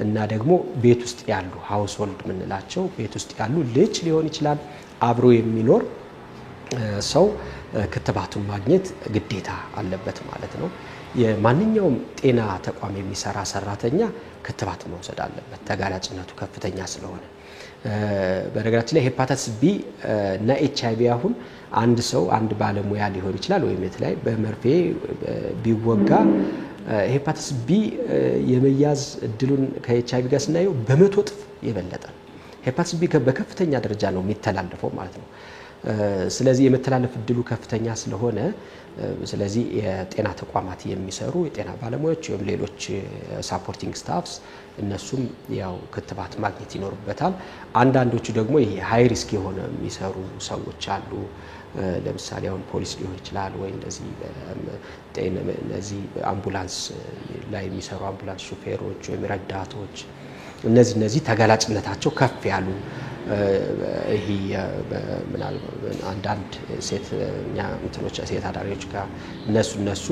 እና ደግሞ ቤት ውስጥ ያሉ ሃውስሆልድ የምንላቸው ቤት ውስጥ ያሉ ልጅ ሊሆን ይችላል አብሮ የሚኖር ሰው ክትባቱን ማግኘት ግዴታ አለበት ማለት ነው። የማንኛውም ጤና ተቋም የሚሰራ ሰራተኛ ክትባት መውሰድ አለበት ተጋላጭነቱ ከፍተኛ ስለሆነ። በነገራችን ላይ ሄፓታይተስ ቢ እና ኤችአይቪ አሁን አንድ ሰው አንድ ባለሙያ ሊሆን ይችላል ወይም የተለያየ በመርፌ ቢወጋ ሄፓታይተስ ቢ የመያዝ እድሉን ከኤችአይቪ ጋር ስናየው በ100 እጥፍ የበለጠ ነው። ሄፓታይተስ ቢ በከፍተኛ ደረጃ ነው የሚተላለፈው ማለት ነው። ስለዚህ የመተላለፍ እድሉ ከፍተኛ ስለሆነ ስለዚህ የጤና ተቋማት የሚሰሩ የጤና ባለሙያዎች ወይም ሌሎች ሳፖርቲንግ ስታፍስ እነሱም ያው ክትባት ማግኘት ይኖርበታል። አንዳንዶቹ ደግሞ ይሄ ሃይ ሪስክ የሆነ የሚሰሩ ሰዎች አሉ። ለምሳሌ አሁን ፖሊስ ሊሆን ይችላል ወይ እንደዚህ አምቡላንስ ላይ የሚሰሩ አምቡላንስ ሹፌሮች ወይም ረዳቶች እነዚህ ተጋላጭነታቸው ከፍ ያሉ ይሄ ምናልባት አንዳንድ ሴተኛ እንትኖች ሴት አዳሪዎች ጋር እነሱ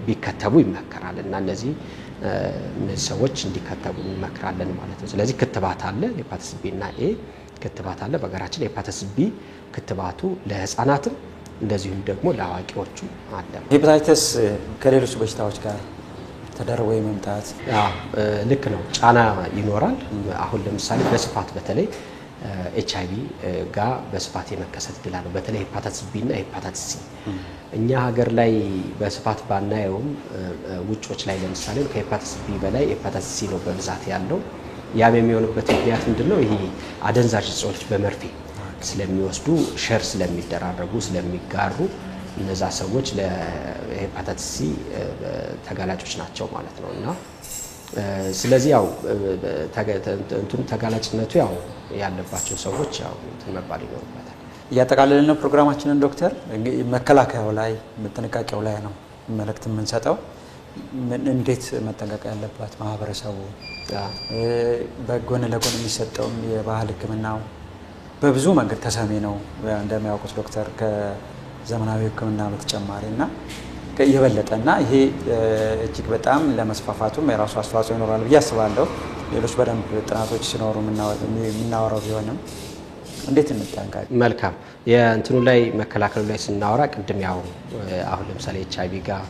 ቢከተቡ ይመከራል እና እነዚህ ሰዎች እንዲከተቡ እንመክራለን ማለት ነው። ስለዚህ ክትባት አለ። ሄፓታይተስ ቢ እና ኤ ክትባት አለ። በሀገራችን ሄፓታይተስ ቢ ክትባቱ ለህፃናትም እንደዚሁም ደግሞ ለአዋቂዎቹ አለ። ሄፓታይተስ ከሌሎች በሽታዎች ጋር ተደርቦ የመምጣት ልክ ነው፣ ጫና ይኖራል። አሁን ለምሳሌ በስፋት በተለይ ኤችአይቪ ጋር በስፋት የመከሰት እድል አለው። በተለይ ሄፓታይተስ ቢ እና ሄፓታይተስ ሲ እኛ ሀገር ላይ በስፋት ባናየውም ውጮች ላይ ለምሳሌ ከሄፓታይተስ ቢ በላይ ሄፓታይተስ ሲ ነው በብዛት ያለው። ያም የሚሆንበት ምክንያት ምንድነው? ይሄ አደንዛዥ እጾች በመርፌ ስለሚወስዱ ሼር ስለሚደራረጉ ስለሚጋሩ እነዛ ሰዎች ለሄፓታይተስ ሲ ተጋላጮች ናቸው ማለት ነው እና ስለዚህ ያው ተጋላጭነቱ ያው ያለባቸው ሰዎች ያው መባል ይኖርበታል። ያጠቃለልን ፕሮግራማችንን ዶክተር መከላከያው ላይ ጥንቃቄው ላይ ነው መልእክት የምንሰጠው። እንዴት መጠንቀቅ ያለበት ማህበረሰቡ በጎን ለጎን የሚሰጠው የባህል ሕክምናው በብዙ መንገድ ተሰሚ ነው እንደሚያውቁት ዶክተር ከዘመናዊ ሕክምና በተጨማሪና የበለጠና ይሄ እጅግ በጣም ለመስፋፋቱም የራሱ አስተዋጽኦ ይኖራል ብዬ አስባለሁ። ሌሎች በደንብ ጥናቶች ሲኖሩ የምናወራው ቢሆንም እንዴት እንጠንቀቅ? መልካም የእንትኑ ላይ መከላከሉ ላይ ስናወራ ቅድም ያው አሁን ለምሳሌ ኤችአይቪ ጋር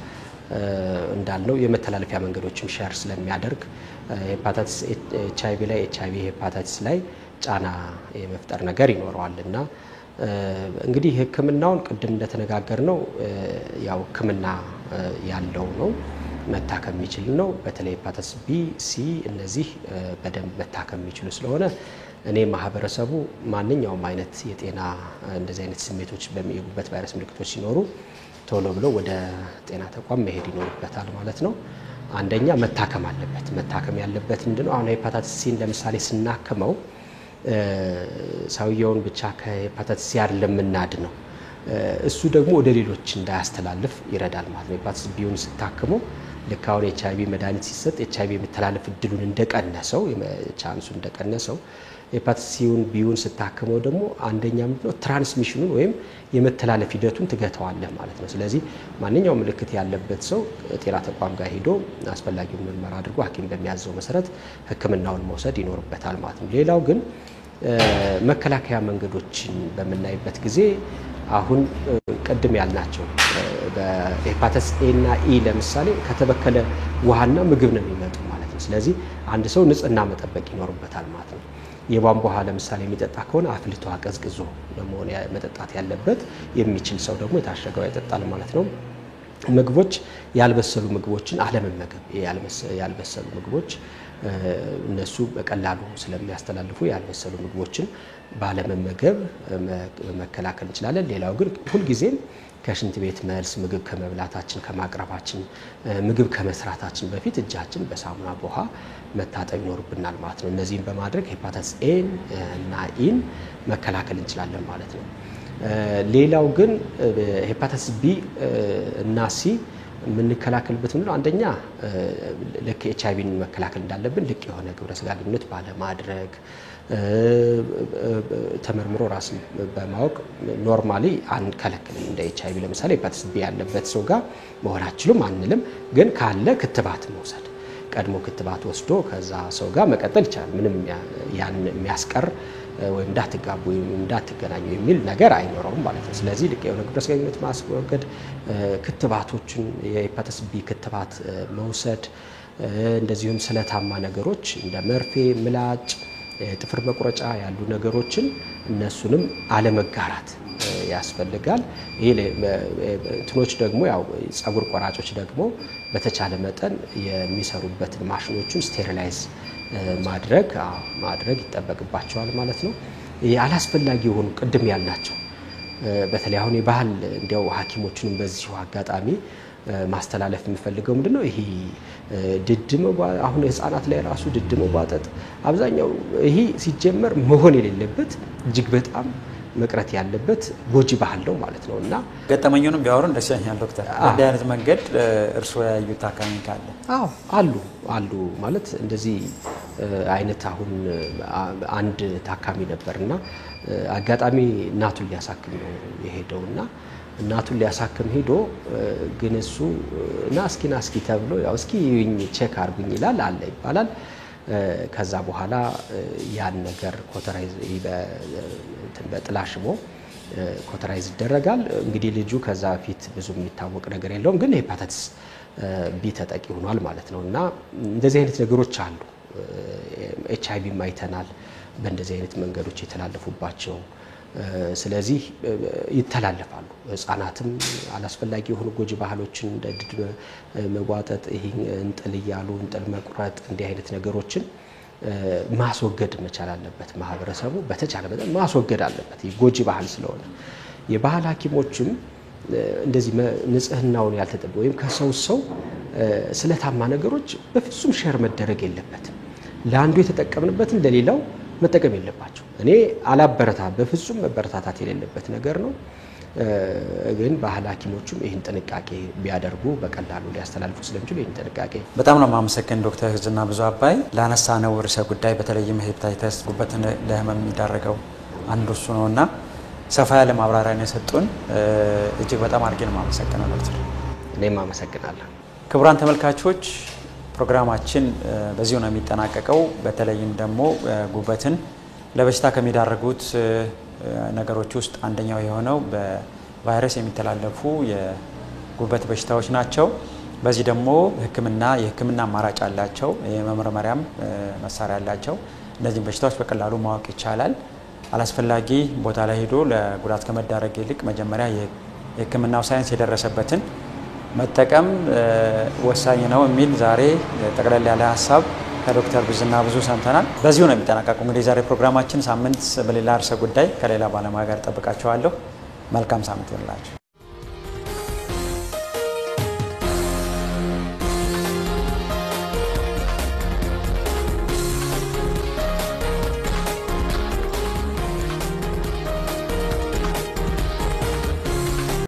እንዳልነው የመተላለፊያ መንገዶችም ሼር ስለሚያደርግ ሄፓታይቲስ ኤችአይቪ ላይ ኤችአይቪ ሄፓታይቲስ ላይ ጫና የመፍጠር ነገር ይኖረዋልና እንግዲህ ህክምናውን ቅድም እንደተነጋገርነው ያው ህክምና ያለው ነው መታከም የሚችል ነው። በተለይ ሄፓታይቲስ ቢ፣ ሲ እነዚህ በደንብ መታከም የሚችሉ ስለሆነ እኔ ማህበረሰቡ ማንኛውም አይነት የጤና እንደዚህ አይነት ስሜቶች በሚጉበት ቫይረስ ምልክቶች ሲኖሩ ቶሎ ብሎ ወደ ጤና ተቋም መሄድ ይኖርበታል ማለት ነው። አንደኛ መታከም አለበት። መታከም ያለበት ምንድነው? አሁን ሄፓታይቲስ ሲን ለምሳሌ ስናከመው ሰውየውን ብቻ ከሄፓታይቲስ ሲ አይደለም የምናድነው፣ እሱ ደግሞ ወደ ሌሎች እንዳያስተላልፍ ይረዳል ማለት ነው። ሄፓታይቲስ ቢውን ስታክመው ልክ አሁን ኤችአይቪ መድኃኒት ሲሰጥ ኤችአይቪ የሚተላለፍ እድሉን እንደቀነሰው ቻንሱ እንደቀነሰው ሄፓታይቲስ ሲውን ቢውን ስታክመው ደግሞ አንደኛ ምንድነው ትራንስሚሽኑን ወይም የመተላለፍ ሂደቱን ትገተዋለህ ማለት ነው። ስለዚህ ማንኛውም ምልክት ያለበት ሰው ጤና ተቋም ጋር ሄዶ አስፈላጊውን ምርመራ አድርጎ ሐኪም በሚያዘው መሰረት ህክምናውን መውሰድ ይኖርበታል ማለት ነው። ሌላው ግን መከላከያ መንገዶችን በመናይበት ጊዜ አሁን ቀድም ያልናቸው በሄፓታይቲስ ኤ እና ኢ ለምሳሌ ከተበከለ ውሃና ምግብ ነው የሚመጡ ማለት ነው። ስለዚህ አንድ ሰው ንጽህና መጠበቅ ይኖርበታል ማለት ነው። የቧንቧ ውሃ ለምሳሌ የሚጠጣ ከሆነ አፍልቶ አቀዝቅዞ ለመሆን መጠጣት ያለበት፣ የሚችል ሰው ደግሞ የታሸገው ይጠጣል ማለት ነው። ምግቦች ያልበሰሉ ምግቦችን አለመመገብ፣ ያልበሰሉ ምግቦች እነሱ በቀላሉ ስለሚያስተላልፉ ያልበሰሉ ምግቦችን ባለመመገብ መከላከል እንችላለን። ሌላው ግን ሁልጊዜም ከሽንት ቤት መልስ ምግብ ከመብላታችን ከማቅረባችን ምግብ ከመስራታችን በፊት እጃችን በሳሙና በውሃ መታጠብ ይኖርብናል ማለት ነው። እነዚህን በማድረግ ሄፓታይቲስ ኤ እና ኢን መከላከል እንችላለን ማለት ነው። ሌላው ግን ሄፓታይቲስ ቢ እና ሲ የምንከላከልበት ነው። አንደኛ ልክ ኤችአይቪን መከላከል እንዳለብን ልክ የሆነ ግብረ ስጋ ግንኙነት ባለማድረግ ተመርምሮ ራስን በማወቅ ኖርማሊ አንከለክልም። እንደ ኤችአይቪ ለምሳሌ ሄፓታይቲስ ቢ ያለበት ሰው ጋር መሆናችሁም አንልም፣ ግን ካለ ክትባት መውሰድ ቀድሞ ክትባት ወስዶ ከዛ ሰው ጋር መቀጠል ይችላል። ምንም ያን የሚያስቀር ወይም እንዳትጋቡ ወይም እንዳትገናኙ የሚል ነገር አይኖረውም ማለት ነው። ስለዚህ ልክ የሆነ ግብረ ስጋ ግንኙነት ማስወገድ፣ ክትባቶችን የሄፓታይቲስ ቢ ክትባት መውሰድ፣ እንደዚሁም ስለታማ ነገሮች እንደ መርፌ፣ ምላጭ፣ ጥፍር መቁረጫ ያሉ ነገሮችን እነሱንም አለመጋራት ያስፈልጋል። ይሄ እንትኖች ደግሞ ያው ጸጉር ቆራጮች ደግሞ በተቻለ መጠን የሚሰሩበትን ማሽኖችን ስቴሪላይዝ ማድረግ ይጠበቅባቸዋል ማለት ነው። አላስፈላጊ የሆኑ ቅድም ያልናቸው በተለይ አሁን የባህል እንዲያው ሐኪሞችንም በዚሁ አጋጣሚ ማስተላለፍ የሚፈልገው ምንድነው ይሄ አሁን ህፃናት ላይ ራሱ ድድ መቧጠጥ አብዛኛው ይሄ ሲጀመር መሆን የሌለበት እጅግ በጣም መቅረት ያለበት ጎጂ ባህል ነው ማለት ነው። እና ገጠመኙንም ቢያወሩን ደስ ይለኛል ዶክተር። እንደ አይነት መንገድ እርስዎ ያዩት ታካሚ ካለ? አዎ አሉ ማለት እንደዚህ አይነት አሁን አንድ ታካሚ ነበርና አጋጣሚ እናቱን ሊያሳክም ነው የሄደውና እናቱን ሊያሳክም ሄዶ ግን እሱ እስኪ ተብሎ ያው እስኪ ቼክ አርጉኝ ይላል አለ ይባላል። ከዛ በኋላ ያን ነገር ኮተራይዝ በጥላሽሞ ኮተራይዝ ይደረጋል። እንግዲህ ልጁ ከዛ ፊት ብዙ የሚታወቅ ነገር የለውም፣ ግን ሄፓታይቲስ ቢ ተጠቂ ሆኗል ማለት ነው። እና እንደዚህ አይነት ነገሮች አሉ። ኤችአይቪ ማይተናል በእንደዚህ አይነት መንገዶች የተላለፉባቸው። ስለዚህ ይተላለፋሉ። ህፃናትም አላስፈላጊ የሆኑ ጎጂ ባህሎችን እንደ ድድ መቧጠጥ፣ ይሄ እንጥል ያሉ እንጥል መቁረጥ እንዲህ አይነት ነገሮችን ማስወገድ መቻል አለበት። ማህበረሰቡ በተቻለ መጠን ማስወገድ አለበት። ይህ ጎጂ ባህል ስለሆነ የባህል ሐኪሞችም እንደዚህ ንጽህናውን ያልተጠበቀ ወይም ከሰው ሰው ስለታማ ነገሮች በፍጹም ሼር መደረግ የለበትም። ለአንዱ የተጠቀምንበትን ለሌላው መጠቀም የለባቸው። እኔ አላበረታ በፍጹም መበረታታት የሌለበት ነገር ነው። ግን ባህል ሐኪሞቹም ይህን ጥንቃቄ ቢያደርጉ በቀላሉ ሊያስተላልፉ ስለሚችሉ ይህን ጥንቃቄ በጣም ነው ማመሰግን ዶክተር ህዝና ብዙ አባይ ላነሳነው ርዕሰ ጉዳይ በተለይም ሄፓታይተስ ጉበትን ለህመም የሚዳረገው አንዱ እሱ ነውና ሰፋ ያለ ማብራሪያ ነው የሰጡን። እጅግ በጣም አድርገን ማመሰግናለሁ ዶክተር። እኔም አመሰግናለሁ። ክቡራን ተመልካቾች ፕሮግራማችን በዚሁ ነው የሚጠናቀቀው። በተለይም ደግሞ ጉበትን ለበሽታ ከሚዳረጉት ነገሮች ውስጥ አንደኛው የሆነው በቫይረስ የሚተላለፉ የጉበት በሽታዎች ናቸው። በዚህ ደግሞ የህክምና አማራጭ አላቸው፣ የመመርመሪያም መሳሪያ አላቸው። እነዚህ በሽታዎች በቀላሉ ማወቅ ይቻላል። አላስፈላጊ ቦታ ላይ ሄዶ ለጉዳት ከመዳረግ ይልቅ መጀመሪያ የህክምናው ሳይንስ የደረሰበትን መጠቀም ወሳኝ ነው የሚል ዛሬ ጠቅለል ያለ ሀሳብ ከዶክተር ብዝና ብዙ ሰምተናል። በዚሁ ነው የሚጠናቀቀው እንግዲህ ዛሬ ፕሮግራማችን። ሳምንት በሌላ ርዕሰ ጉዳይ ከሌላ ባለሙያ ጋር ጠብቃችኋለሁ። መልካም ሳምንት ይሁንላችሁ።